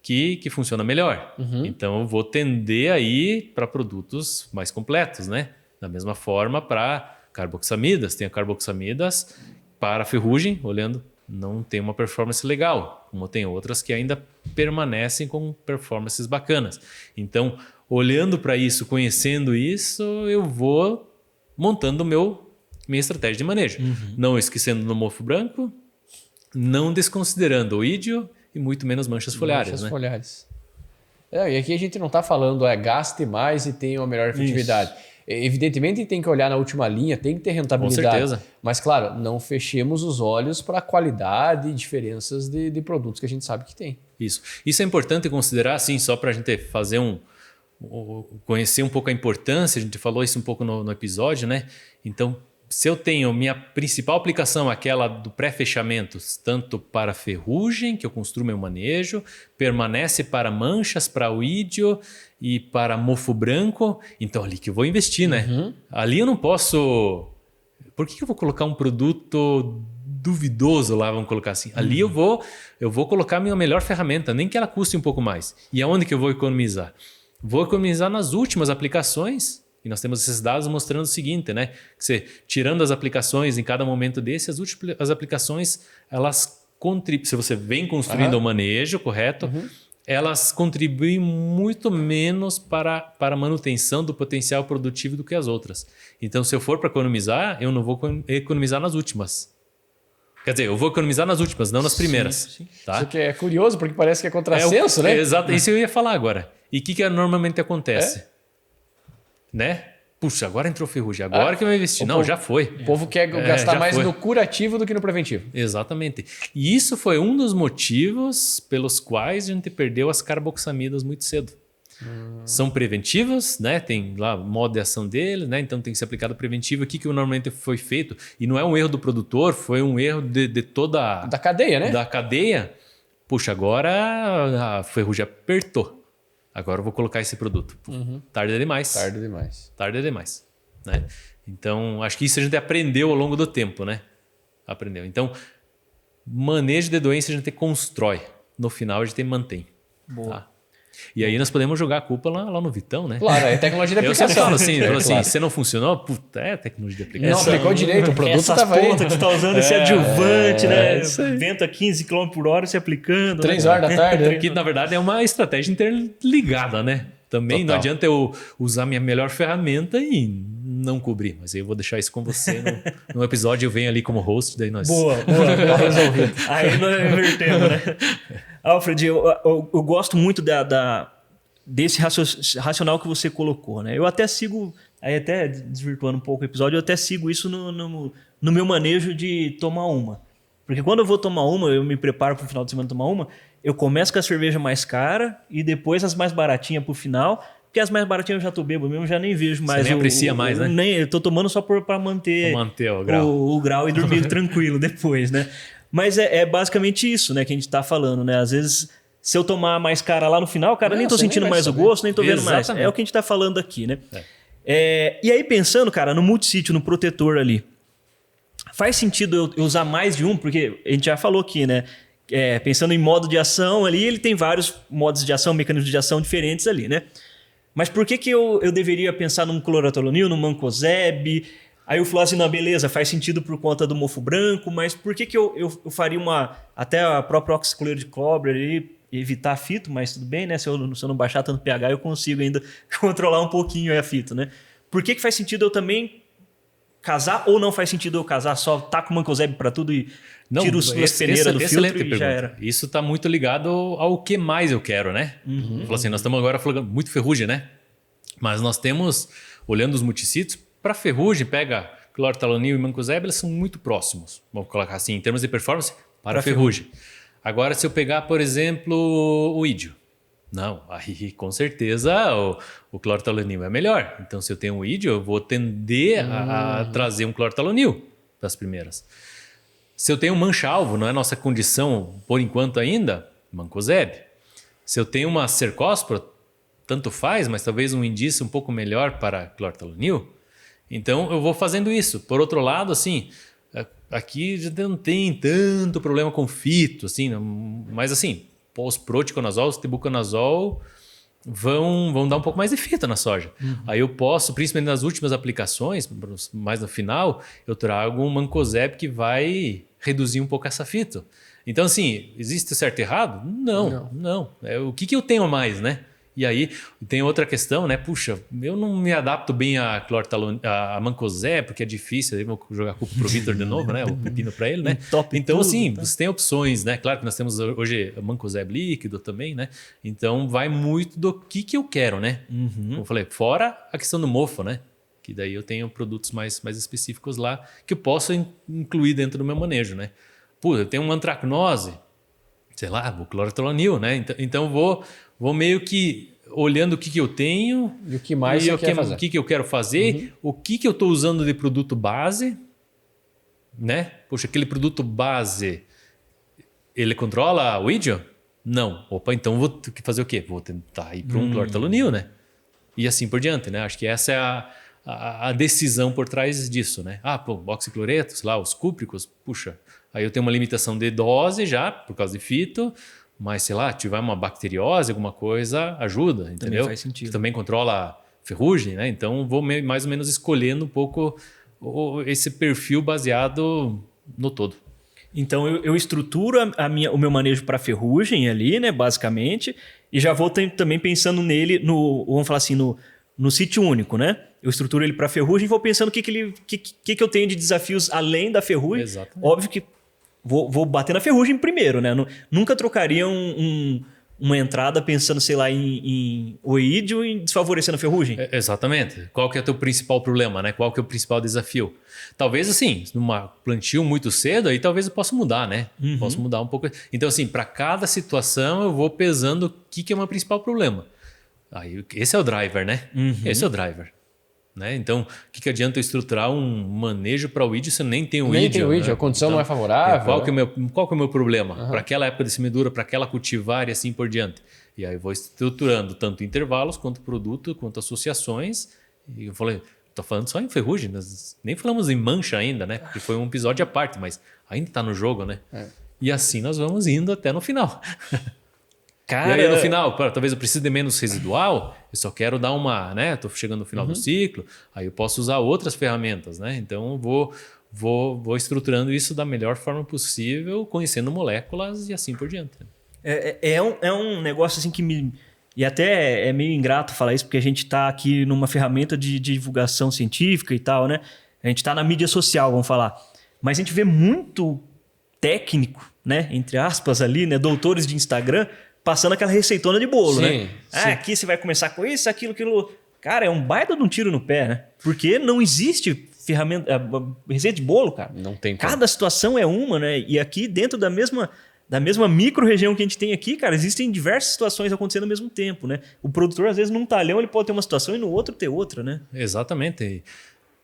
que funciona melhor. Então, eu vou tender aí para produtos mais completos, né? Da mesma forma, para carboxamidas, tem carboxamidas para a ferrugem, olhando, não tem uma performance legal, como tem outras que ainda permanecem com performances bacanas. Então, olhando para isso, conhecendo isso, eu vou montando minha estratégia de manejo. Não esquecendo do mofo branco, não desconsiderando o ídio e muito menos manchas foliares.
Manchas
né?
foliares. E aqui a gente não está falando gaste mais e tenha uma melhor efetividade. Evidentemente tem que olhar na última linha, tem que ter rentabilidade.
Com certeza.
Mas claro, não fechemos os olhos para a qualidade e diferenças de produtos que a gente sabe que tem.
Isso é importante considerar, assim, só para a gente fazer conhecer um pouco a importância, a gente falou isso um pouco no episódio, né? Então, se eu tenho minha principal aplicação, aquela do pré-fechamento, tanto para ferrugem, que eu construo meu manejo, permanece para manchas, para oídio e para mofo branco, então ali que eu vou investir, né? Ali eu não posso... Por que eu vou colocar um produto duvidoso lá, vamos colocar assim? Ali eu vou colocar a minha melhor ferramenta, nem que ela custe um pouco mais. E aonde que eu vou economizar? Vou economizar nas últimas aplicações. E nós temos esses dados mostrando o seguinte, né? Que você, tirando as aplicações em cada momento desse, as aplicações, elas contribuem. Se você vem construindo o manejo correto, elas contribuem muito menos para a manutenção do potencial produtivo do que as outras. Então, se eu for para economizar, eu não vou economizar nas últimas. Quer dizer, eu vou economizar nas últimas, não nas primeiras.
Sim.
Tá?
Isso que é curioso, porque parece que é contrassenso, né?
Exato, isso eu ia falar agora. E o que normalmente acontece? Né? Puxa, agora entrou ferrugem, agora que eu vou investir. Não, já foi.
O povo quer gastar mais no curativo do que no preventivo.
Exatamente. E isso foi um dos motivos pelos quais a gente perdeu as carboxamidas muito cedo. São preventivas, né? Tem lá o modo de ação deles, né? Então tem que ser aplicado preventivo. O que normalmente foi feito? E não é um erro do produtor, foi um erro de toda...
Da cadeia, né?
Da cadeia. Puxa, agora a ferrugem apertou. Agora eu vou colocar esse produto. Tarde demais. Tarde demais. Né? Então, acho que isso a gente aprendeu ao longo do tempo, né? Aprendeu. Então, manejo de doença a gente constrói. No final, a gente mantém.
Boa.
Tá? E aí nós podemos jogar a culpa lá no Vitão, né?
Claro, é tecnologia de
Eu
aplicação.
sempre falo assim,
claro.
se não funcionou, puta, é tecnologia de aplicação.
Não aplicou direito, o produto estava aí.
Essas pontas que você está usando, esse adjuvante, né? Vento a 15 km por hora se aplicando.
3 horas da tarde.
Que na verdade é uma estratégia interligada, né? Também
Total.
não adianta eu usar minha melhor ferramenta e não cobrir. Mas eu vou deixar isso com você no episódio. Eu venho ali como host, daí nós...
Boa, resolvido. Aí nós invertemos, né? Alfred, eu gosto muito desse racional que você colocou, né? Eu até sigo, aí até desvirtuando um pouco o episódio, eu até sigo isso no meu manejo de tomar uma. Porque quando eu vou tomar uma, eu me preparo para o final de semana tomar uma, eu começo com a cerveja mais cara e depois as mais baratinhas para o final, porque as mais baratinhas eu já tô bêbado mesmo, já nem vejo mais.
Você nem aprecia mais, né?
Eu tô tomando só para manter
o grau.
O grau e dormir tranquilo depois, né? Mas é basicamente isso, né, que a gente tá falando, né? Às vezes, se eu tomar mais cara lá no final, cara, nem tô sentindo mais o gosto, nem tô vendo mais. É o que a gente tá falando aqui, né? E aí, pensando, cara, no multissítio, no protetor ali, faz sentido eu usar mais de um? Porque a gente já falou aqui, né? Pensando em modo de ação ali, ele tem vários modos de ação, mecanismos de ação diferentes ali, né? Mas por que eu deveria pensar num clorotoluanil, num mancozeb? Aí eu falei assim, não, beleza, faz sentido por conta do mofo branco, mas por que eu faria até a própria oxicloreto de cobre ali, evitar fito, mas tudo bem, né? Se eu não baixar tanto pH, eu consigo ainda controlar um pouquinho a fito, né? Por que faz sentido eu também casar ou não faz sentido eu casar? Só taco o mancozeb para tudo e tiro as peneiras do filtro e já era.
Isso está muito ligado ao que mais eu quero, né? Falou assim, nós estamos agora falando muito ferrugem, né? Mas nós temos, olhando os multissítios, para ferrugem, pega clorotoluanil e mancozeb, eles são muito próximos. Vamos colocar assim, em termos de performance, para ferrugem. Agora, se eu pegar, por exemplo, o ídio. Não, aí com certeza o clorotoluanil é melhor. Então, se eu tenho um ídio, eu vou tender a trazer um clorotoluanil das primeiras. Se eu tenho um mancha-alvo, não é nossa condição por enquanto ainda, mancozeb. Se eu tenho uma cercóspora, tanto faz, mas talvez um indício um pouco melhor para clorotoluanil. Então, eu vou fazendo isso. Por outro lado, assim, aqui já não tem tanto problema com fito, assim, mas assim, pós-proticonazol, tebuconazol, vão dar um pouco mais de fita na soja. Aí eu posso, principalmente nas últimas aplicações, mais no final, eu trago um mancozeb que vai reduzir um pouco essa fita. Então, assim, existe certo e errado? Não. O que eu tenho a mais, né? E aí tem outra questão, né? Puxa, eu não me adapto bem a mancozeb, porque é difícil. Aí vou jogar a culpa pro Vitor de novo, né? O pepino para ele, né? Então, assim, você tem opções, né? Claro que nós temos hoje mancozeb líquido também, né? Então, vai muito do que eu quero, né? Como eu falei, fora a questão do mofo, né? Que daí eu tenho produtos mais específicos lá que eu posso incluir dentro do meu manejo, né? Pô, eu tenho uma antracnose, sei lá, vou clorotolonil, né? Então vou meio que olhando o que eu tenho
e o que mais eu quero fazer.
O que eu quero fazer, o que eu estou usando de produto base, né? Poxa, aquele produto base, ele controla o ídio? Não. Opa, então vou fazer o quê? Vou tentar ir para um clorotolonil, né? E assim por diante, né? Acho que essa é a decisão por trás disso, né? Oxicloreto, sei lá, os cúpricos, puxa, aí eu tenho uma limitação de dose já, por causa de fito, mas sei lá, tiver uma bacteriose, alguma coisa, ajuda, entendeu?
Também faz sentido.
Que também controla a ferrugem, né? Então vou mais ou menos escolhendo um pouco esse perfil baseado no todo.
Então eu estruturo o meu manejo para ferrugem ali, né, basicamente, e já vou também pensando nele, vamos falar assim, no sítio único, né? Eu estruturo ele para ferrugem e vou pensando o que eu tenho de desafios além da ferrugem.
Exatamente.
Óbvio que vou bater na ferrugem primeiro, né? Nunca trocaria uma entrada pensando, sei lá, em oídio e desfavorecendo a ferrugem.
Exatamente. Qual que é o teu principal problema, né? Qual que é o principal desafio? Talvez, assim, numa plantio muito cedo, aí talvez eu possa mudar, né? Posso mudar um pouco. Então, assim, para cada situação eu vou pesando o que é o meu principal problema. Aí, esse é o driver, né? Esse é o driver. Né? Então, o que adianta eu estruturar um manejo para o ídio se eu nem tenho ídio?
Nem tem o ídio,
né?
a condição
então,
não é favorável.
Qual que é o meu problema? Para aquela época de semeadura, para aquela cultivar e assim por diante. E aí eu vou estruturando tanto intervalos, quanto produto, quanto associações. E eu falei, estou falando só em ferrugem, nós nem falamos em mancha ainda, né? Porque foi um episódio à parte, mas ainda está no jogo, né? E assim nós vamos indo até no final.
Cara,
e aí no final, talvez eu precise de menos residual, eu só quero dar uma, né? Estou chegando no final do ciclo, aí eu posso usar outras ferramentas, né? Então eu vou estruturando isso da melhor forma possível, conhecendo moléculas e assim por diante.
É um negócio assim que me... E até é meio ingrato falar isso, porque a gente está aqui numa ferramenta de divulgação científica e tal, né? A gente está na mídia social, vamos falar. Mas a gente vê muito técnico, né? Entre aspas ali, né? Doutores de Instagram passando aquela receitona de bolo, né? Aqui você vai começar com isso, aquilo. Cara, é um baita de um tiro no pé, né? Porque não existe receita de bolo, cara.
Não tem como.
Cada situação é uma, né? E aqui dentro da mesma micro-região que a gente tem aqui, cara, existem diversas situações acontecendo ao mesmo tempo, né? O produtor, às vezes, num talhão, ele pode ter uma situação e no outro ter outra, né?
Exatamente.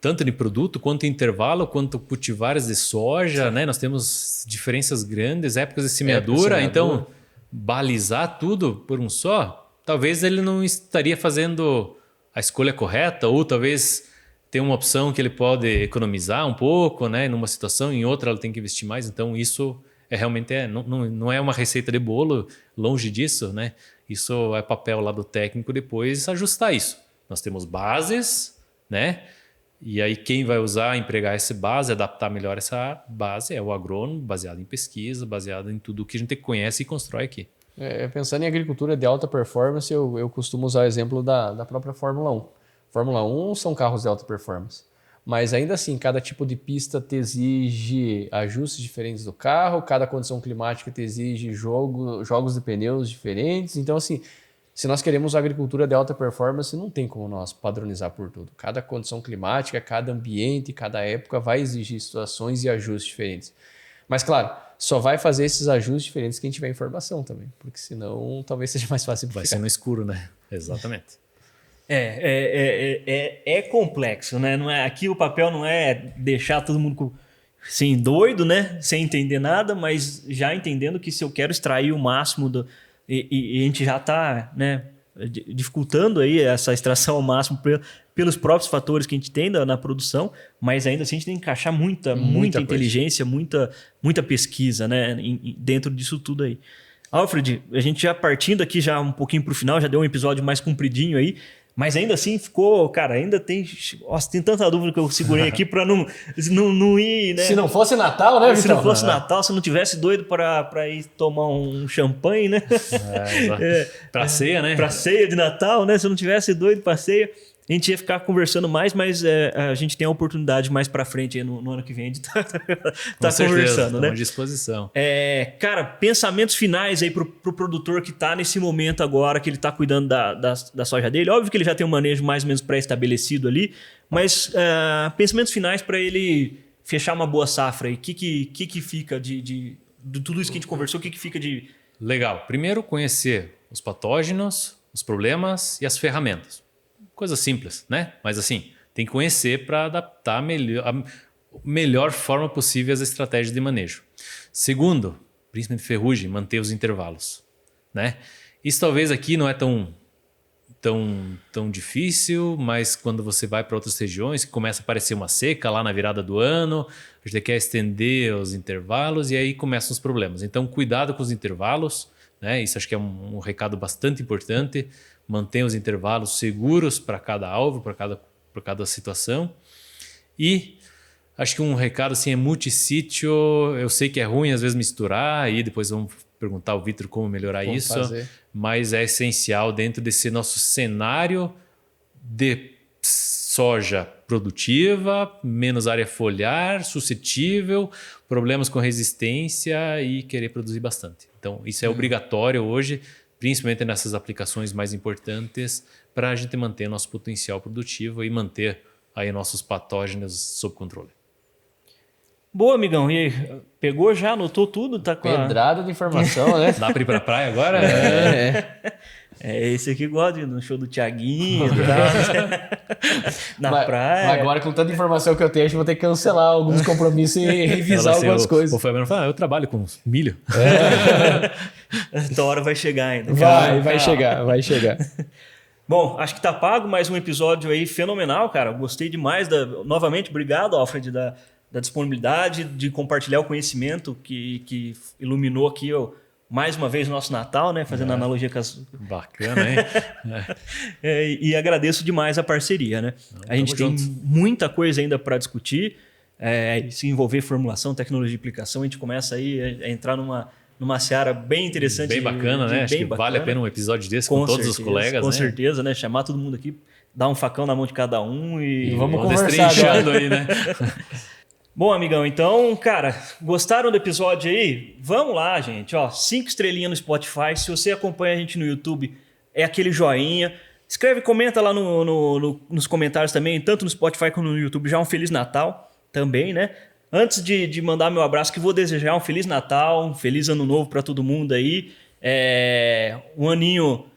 Tanto de produto, quanto em intervalo, quanto cultivares de soja, né? Nós temos diferenças grandes, épocas de semeadura. Então, balizar tudo por um só, talvez ele não estaria fazendo a escolha correta, ou talvez tem uma opção que ele pode economizar um pouco, né? Numa situação, em outra ele tem que investir mais. Então, isso... realmente não é uma receita de bolo, longe disso, né? Isso é papel lá do técnico depois ajustar isso. Nós temos bases, né? E aí quem vai empregar essa base, adaptar melhor essa base é o agrônomo, baseado em pesquisa, baseado em tudo que a gente conhece e constrói aqui.
Pensando em agricultura de alta performance, eu costumo usar o exemplo da própria Fórmula 1. Fórmula 1 são carros de alta performance. Mas ainda assim, cada tipo de pista te exige ajustes diferentes do carro, cada condição climática te exige jogos de pneus diferentes. Então, assim, se nós queremos agricultura de alta performance, não tem como nós padronizar por tudo. Cada condição climática, cada ambiente, cada época vai exigir situações e ajustes diferentes. Mas, claro, só vai fazer esses ajustes diferentes quem tiver informação também, porque senão talvez seja mais fácil.
Vai ser no escuro, né? Exatamente.
É complexo, né? Não é, aqui o papel não é deixar todo mundo assim, doido, né? Sem entender nada, mas já entendendo que se eu quero extrair o máximo e a gente já está, né, dificultando aí essa extração ao máximo pelos próprios fatores que a gente tem na produção, mas ainda assim a gente tem que encaixar muita inteligência, muita pesquisa, né, dentro disso tudo aí. Alfred, a gente já partindo aqui já um pouquinho pro final, já deu um episódio mais compridinho aí, mas ainda assim ficou, cara, ainda tem... Nossa, tem tanta dúvida que eu segurei aqui pra não ir, né?
Se não fosse Natal, né, Vitor?
Se não fosse Natal, se não tivesse doido pra ir tomar um champanhe, né?
Pra ceia, né?
Pra ceia de Natal, né? Se eu não tivesse doido pra ceia, a gente ia ficar conversando mais, mas a gente tem a oportunidade mais pra frente aí no ano que vem de estar conversando, né?
À disposição.
Cara, pensamentos finais aí pro produtor que tá nesse momento agora, que ele tá cuidando da soja dele. Óbvio que ele já tem um manejo mais ou menos pré-estabelecido ali, mas pensamentos finais para ele fechar uma boa safra aí. O que fica de tudo isso que a gente conversou, o que fica de...
Legal. Primeiro, conhecer os patógenos, os problemas e as ferramentas. Coisa simples, né? Mas assim, tem que conhecer para adaptar a melhor forma possível as estratégias de manejo. Segundo, principalmente ferrugem, manter os intervalos, né? Isso talvez aqui não é tão difícil, mas quando você vai para outras regiões, que começa a aparecer uma seca lá na virada do ano, a gente quer estender os intervalos e aí começam os problemas. Então, cuidado com os intervalos, né? Isso acho que é um recado bastante importante. Mantenha os intervalos seguros para cada alvo, para cada situação. E acho que um recado assim é multissítio. Eu sei que é ruim às vezes misturar, e depois vamos perguntar ao Vitor como melhorar isso. Mas é essencial dentro desse nosso cenário de soja produtiva, menos área foliar, suscetível, problemas com resistência e querer produzir bastante. Então isso é obrigatório hoje, principalmente nessas aplicações mais importantes, para a gente manter nosso potencial produtivo e manter aí nossos patógenos sob controle.
Boa, amigão. E aí, pegou já, anotou tudo? Tá com
pedrada de informação, né?
Dá para ir para a praia agora?
Esse aqui gosta de ir no show do Thiaguinho, praia.
Mas agora, com tanta informação que eu tenho, a gente vai ter que cancelar alguns compromissos e revisar algumas coisas.
O Fabiano fala, eu trabalho com milho.
Essa hora vai chegar ainda.
Vai chegar.
Bom, acho que tá pago mais um episódio aí fenomenal, cara. Gostei demais. Novamente, obrigado, Alfred, da disponibilidade, de compartilhar o conhecimento que iluminou aqui mais uma vez o nosso Natal, né? Fazendo analogia com as...
Bacana, hein?
E agradeço demais a parceria, né? A gente tem muita coisa ainda para discutir. Se envolver formulação, tecnologia de aplicação, a gente começa aí a entrar numa seara bem interessante.
Bem bacana, né? Acho que vale a pena um episódio desse com todos os colegas,
com
né?
certeza, né? Chamar todo mundo aqui, dar um facão na mão de cada um e
vamos conversar
aí, né?
Bom, amigão, então, cara, gostaram do episódio aí? Vamos lá, gente. 5 estrelinhas no Spotify. Se você acompanha a gente no YouTube, é aquele joinha. Escreve, comenta lá nos comentários também, tanto no Spotify como no YouTube. Já um Feliz Natal também, né? Antes de mandar meu abraço, que vou desejar um Feliz Natal, um Feliz Ano Novo para todo mundo aí. Um aninho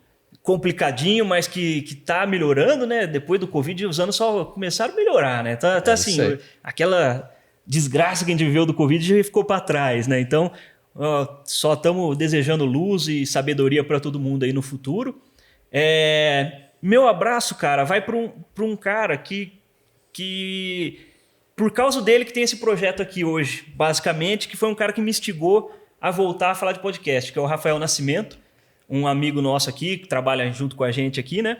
complicadinho, mas que tá melhorando, né? Depois do Covid, os anos só começaram a melhorar, né? Tá assim, aquela desgraça que a gente viveu do Covid já ficou para trás, né? Então, só estamos desejando luz e sabedoria para todo mundo aí no futuro. Meu abraço, cara, vai para um cara que por causa dele que tem esse projeto aqui hoje, basicamente, que foi um cara que me instigou a voltar a falar de podcast, que é o Rafael Nascimento, um amigo nosso aqui, que trabalha junto com a gente aqui, né?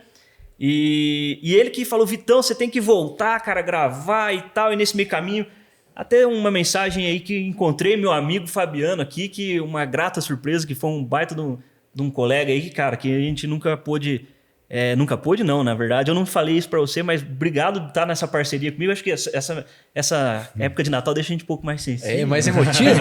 E ele que falou, Vitão, você tem que voltar, cara, gravar e tal, e nesse meio caminho... Até uma mensagem aí que encontrei meu amigo Fabiano aqui, que uma grata surpresa, que foi um baita de um colega aí, cara, que a gente nunca pôde... nunca pôde não, na verdade. Eu não falei isso pra você, mas obrigado de estar nessa parceria comigo. Acho que essa época de Natal deixa a gente um pouco mais sensível.
Mais emotivo,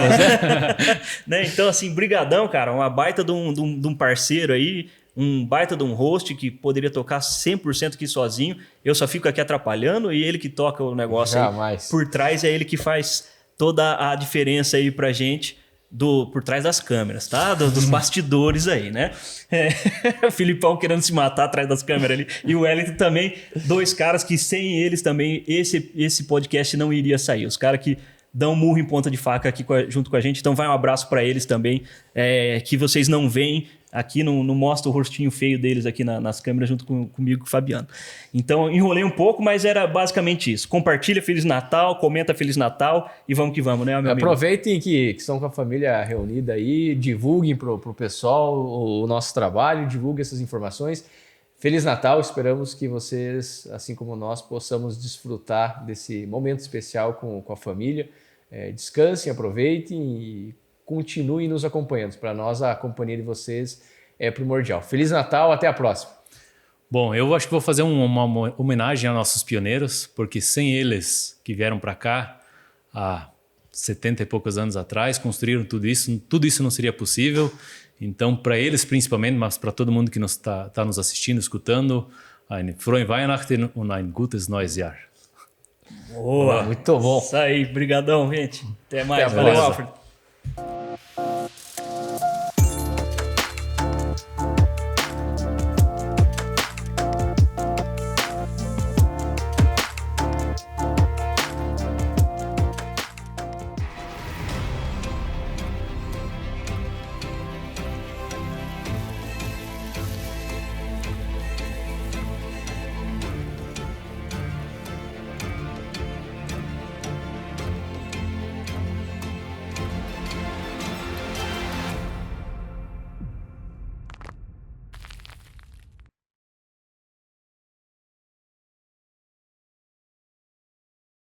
né? Então, assim, brigadão, cara. Uma baita de um parceiro aí, um baita de um host que poderia tocar 100% aqui sozinho. Eu só fico aqui atrapalhando e ele que toca o negócio aí por trás, é ele que faz toda a diferença aí pra gente por trás das câmeras, tá? Dos bastidores aí, né? O Filipão querendo se matar atrás das câmeras ali. E o Wellington também, 2 caras que sem eles também esse podcast não iria sair. Os caras que dão murro em ponta de faca aqui junto com a gente. Então vai um abraço para eles também, que vocês não veem, aqui não mostra o rostinho feio deles aqui nas câmeras junto comigo e com o Fabiano. Então, enrolei um pouco, mas era basicamente isso. Compartilha Feliz Natal, comenta Feliz Natal e vamos que vamos, né, meu amigo?
Aproveitem que estão com a família reunida aí, divulguem pro pessoal o nosso trabalho, divulguem essas informações. Feliz Natal, esperamos que vocês, assim como nós, possamos desfrutar desse momento especial com a família. Descansem, aproveitem e continuem nos acompanhando. Para nós, a companhia de vocês é primordial. Feliz Natal, até a próxima.
Bom, eu acho que vou fazer uma homenagem aos nossos pioneiros, porque sem eles que vieram para cá há 70 e poucos anos atrás, construíram tudo isso não seria possível. Então, para eles principalmente, mas para todo mundo que está nos assistindo, escutando, ein frohe Weihnachten und ein gutes neues Jahr.
Boa,
muito bom.
Isso aí, brigadão, gente. Até mais.
Até a
Valeu,
próxima.
Alfred.